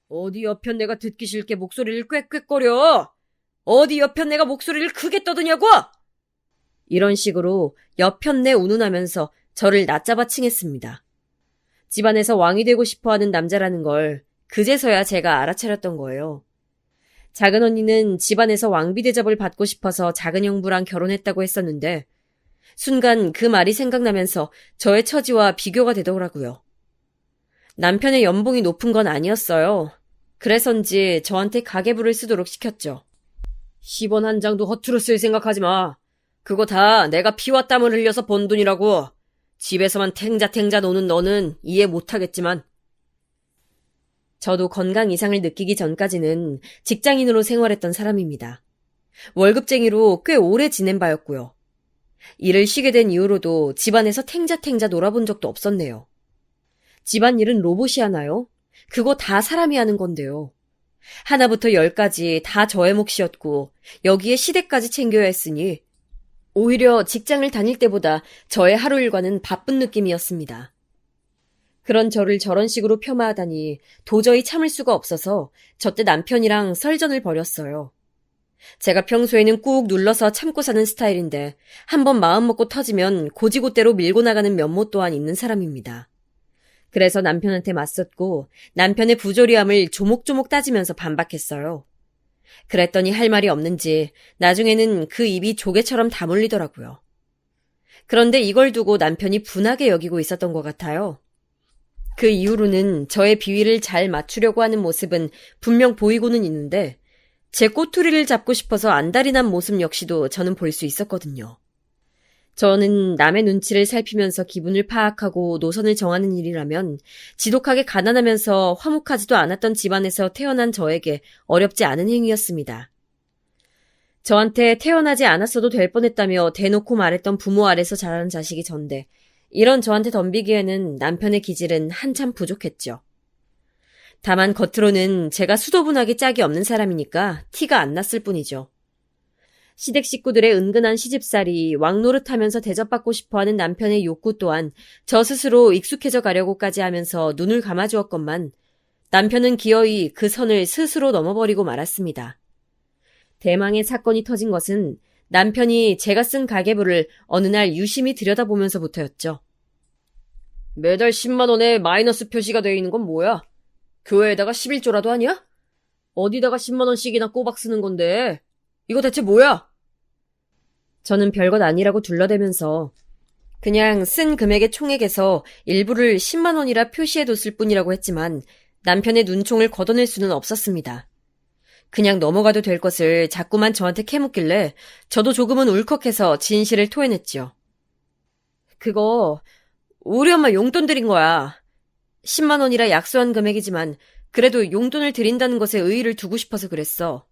어디 옆편 내가 듣기 싫게 목소리를 꽥꽥거려? 어디 옆편 내가 목소리를 크게 떠드냐고? 이런 식으로 옆편내 운운하면서 저를 낮잡아 칭했습니다. 집안에서 왕이 되고 싶어하는 남자라는 걸 그제서야 제가 알아차렸던 거예요. 작은 언니는 집안에서 왕비 대접을 받고 싶어서 작은 형부랑 결혼했다고 했었는데 순간 그 말이 생각나면서 저의 처지와 비교가 되더라고요. 남편의 연봉이 높은 건 아니었어요. 그래서인지 저한테 가계부를 쓰도록 시켰죠. 10원 한 장도 허투루 쓸 생각하지 마. 그거 다 내가 피와 땀을 흘려서 번 돈이라고. 집에서만 탱자탱자 노는 너는 이해 못하겠지만. 저도 건강 이상을 느끼기 전까지는 직장인으로 생활했던 사람입니다. 월급쟁이로 꽤 오래 지낸 바였고요. 일을 쉬게 된 이후로도 집안에서 탱자탱자 놀아본 적도 없었네요. 집안일은 로봇이 하나요? 그거 다 사람이 하는 건데요. 하나부터 10까지 다 저의 몫이었고 여기에 시댁까지 챙겨야 했으니 오히려 직장을 다닐 때보다 저의 하루 일과는 바쁜 느낌이었습니다. 그런 저를 저런 식으로 폄하하다니 도저히 참을 수가 없어서 저때 남편이랑 설전을 벌였어요. 제가 평소에는 꾹 눌러서 참고 사는 스타일인데 한번 마음먹고 터지면 고지고대로 밀고 나가는 면모 또한 있는 사람입니다. 그래서 남편한테 맞섰고 남편의 부조리함을 조목조목 따지면서 반박했어요. 그랬더니 할 말이 없는지 나중에는 그 입이 조개처럼 다물리더라고요. 그런데 이걸 두고 남편이 분하게 여기고 있었던 것 같아요. 그 이후로는 저의 비위를 잘 맞추려고 하는 모습은 분명 보이고는 있는데 제 꼬투리를 잡고 싶어서 안달이 난 모습 역시도 저는 볼 수 있었거든요. 저는 남의 눈치를 살피면서 기분을 파악하고 노선을 정하는 일이라면 지독하게 가난하면서 화목하지도 않았던 집안에서 태어난 저에게 어렵지 않은 행위였습니다. 저한테 태어나지 않았어도 될 뻔했다며 대놓고 말했던 부모 아래서 자란 자식이 전데 이런 저한테 덤비기에는 남편의 기질은 한참 부족했죠. 다만 겉으로는 제가 수도분하게 짝이 없는 사람이니까 티가 안 났을 뿐이죠. 시댁 식구들의 은근한 시집살이, 왕노릇하면서 대접받고 싶어하는 남편의 욕구 또한 저 스스로 익숙해져 가려고까지 하면서 눈을 감아주었건만 남편은 기어이 그 선을 스스로 넘어버리고 말았습니다. 대망의 사건이 터진 것은 남편이 제가 쓴 가계부를 어느 날 유심히 들여다보면서부터였죠. 매달 10만 원에 마이너스 표시가 되어 있는 건 뭐야? 교회에다가 11조라도 하냐? 어디다가 10만 원씩이나 꼬박 쓰는 건데 이거 대체 뭐야? 저는 별것 아니라고 둘러대면서 그냥 쓴 금액의 총액에서 일부를 10만 원이라 표시해뒀을 뿐이라고 했지만 남편의 눈총을 걷어낼 수는 없었습니다. 그냥 넘어가도 될 것을 자꾸만 저한테 캐묻길래 저도 조금은 울컥해서 진실을 토해냈죠. 그거 우리 엄마 용돈 드린 거야. 10만 원이라 약소한 금액이지만 그래도 용돈을 드린다는 것에 의의를 두고 싶어서 그랬어.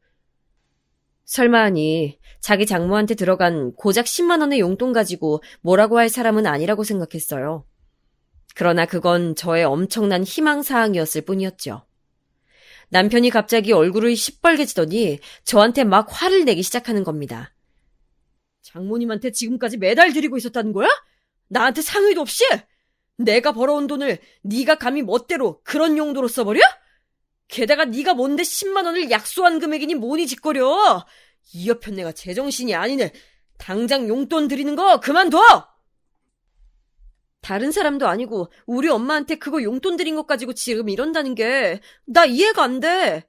설마 하니 자기 장모한테 들어간 고작 10만 원의 용돈 가지고 뭐라고 할 사람은 아니라고 생각했어요. 그러나 그건 저의 엄청난 희망사항이었을 뿐이었죠. 남편이 갑자기 얼굴이 시뻘개지더니 저한테 막 화를 내기 시작하는 겁니다. 장모님한테 지금까지 매달 드리고 있었다는 거야? 나한테 상의도 없이? 내가 벌어온 돈을 네가 감히 멋대로 그런 용도로 써버려? 게다가 네가 뭔데 10만 원을 약소한 금액이니 뭐니 짓거려. 이 옆편 내가 제정신이 아니네. 당장 용돈 드리는 거 그만둬. 다른 사람도 아니고 우리 엄마한테 그거 용돈 드린 것 가지고 지금 이런다는 게 나 이해가 안 돼.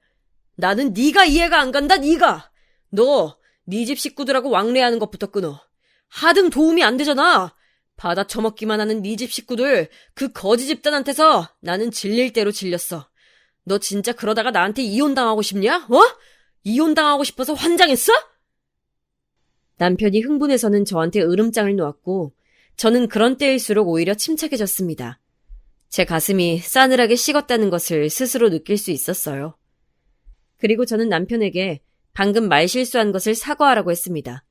나는 네가 이해가 안 간다. 네가. 너 네 집 식구들하고 왕래하는 것부터 끊어. 하등 도움이 안 되잖아. 받아 처먹기만 하는 네 집 식구들 그 거지 집단한테서 나는 질릴 대로 질렸어. 너 진짜 그러다가 나한테 이혼당하고 싶냐? 어? 이혼당하고 싶어서 환장했어? 남편이 흥분해서는 저한테 으름장을 놓았고 저는 그런 때일수록 오히려 침착해졌습니다. 제 가슴이 싸늘하게 식었다는 것을 스스로 느낄 수 있었어요. 그리고 저는 남편에게 방금 말실수한 것을 사과하라고 했습니다.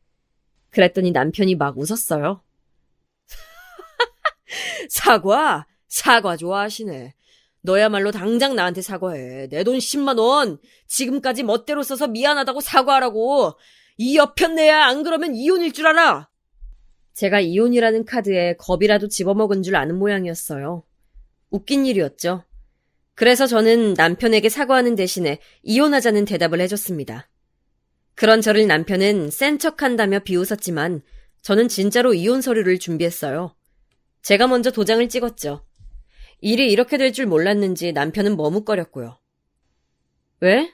그랬더니 남편이 막 웃었어요. 사과 좋아하시네. 너야말로 당장 나한테 사과해. 내 돈 10만 원. 지금까지 멋대로 써서 미안하다고 사과하라고. 이 여편네야. 안 그러면 이혼일 줄 알아. 제가 이혼이라는 카드에 겁이라도 집어먹은 줄 아는 모양이었어요. 웃긴 일이었죠. 그래서 저는 남편에게 사과하는 대신에 이혼하자는 대답을 해줬습니다. 그런 저를 남편은 센 척한다며 비웃었지만 저는 진짜로 이혼 서류를 준비했어요. 제가 먼저 도장을 찍었죠. 일이 이렇게 될 줄 몰랐는지 남편은 머뭇거렸고요. 왜?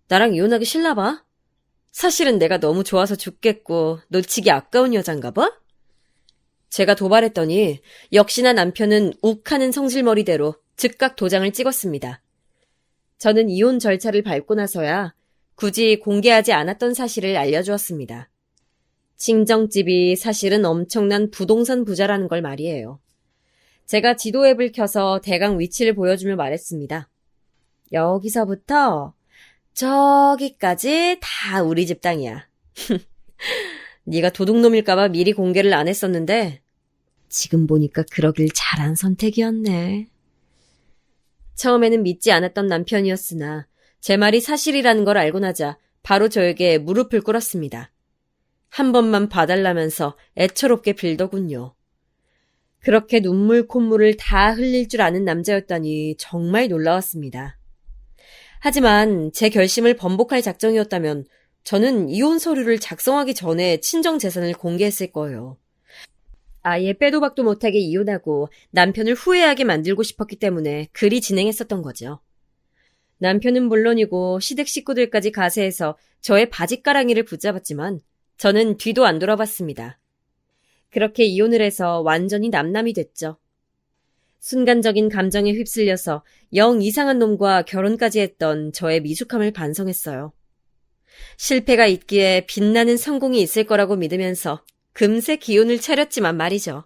나랑 이혼하기 싫나 봐? 사실은 내가 너무 좋아서 죽겠고 놓치기 아까운 여잔가 봐? 제가 도발했더니 역시나 남편은 욱하는 성질머리대로 즉각 도장을 찍었습니다. 저는 이혼 절차를 밟고 나서야 굳이 공개하지 않았던 사실을 알려주었습니다. 친정집이 사실은 엄청난 부동산 부자라는 걸 말이에요. 제가 지도 앱을 켜서 대강 위치를 보여주며 말했습니다. 여기서부터 저기까지 다 우리 집 땅이야. 네가 도둑놈일까봐 미리 공개를 안 했었는데 지금 보니까 그러길 잘한 선택이었네. 처음에는 믿지 않았던 남편이었으나 제 말이 사실이라는 걸 알고 나자 바로 저에게 무릎을 꿇었습니다. 한 번만 봐달라면서 애처롭게 빌더군요. 그렇게 눈물 콧물을 다 흘릴 줄 아는 남자였다니 정말 놀라웠습니다. 하지만 제 결심을 번복할 작정이었다면 저는 이혼 서류를 작성하기 전에 친정 재산을 공개했을 거예요. 아예 빼도 박도 못하게 이혼하고 남편을 후회하게 만들고 싶었기 때문에 그리 진행했었던 거죠. 남편은 물론이고 시댁 식구들까지 가세해서 저의 바짓가랑이를 붙잡았지만 저는 뒤도 안 돌아봤습니다. 그렇게 이혼을 해서 완전히 남남이 됐죠. 순간적인 감정에 휩쓸려서 영 이상한 놈과 결혼까지 했던 저의 미숙함을 반성했어요. 실패가 있기에 빛나는 성공이 있을 거라고 믿으면서 금세 기운을 차렸지만 말이죠.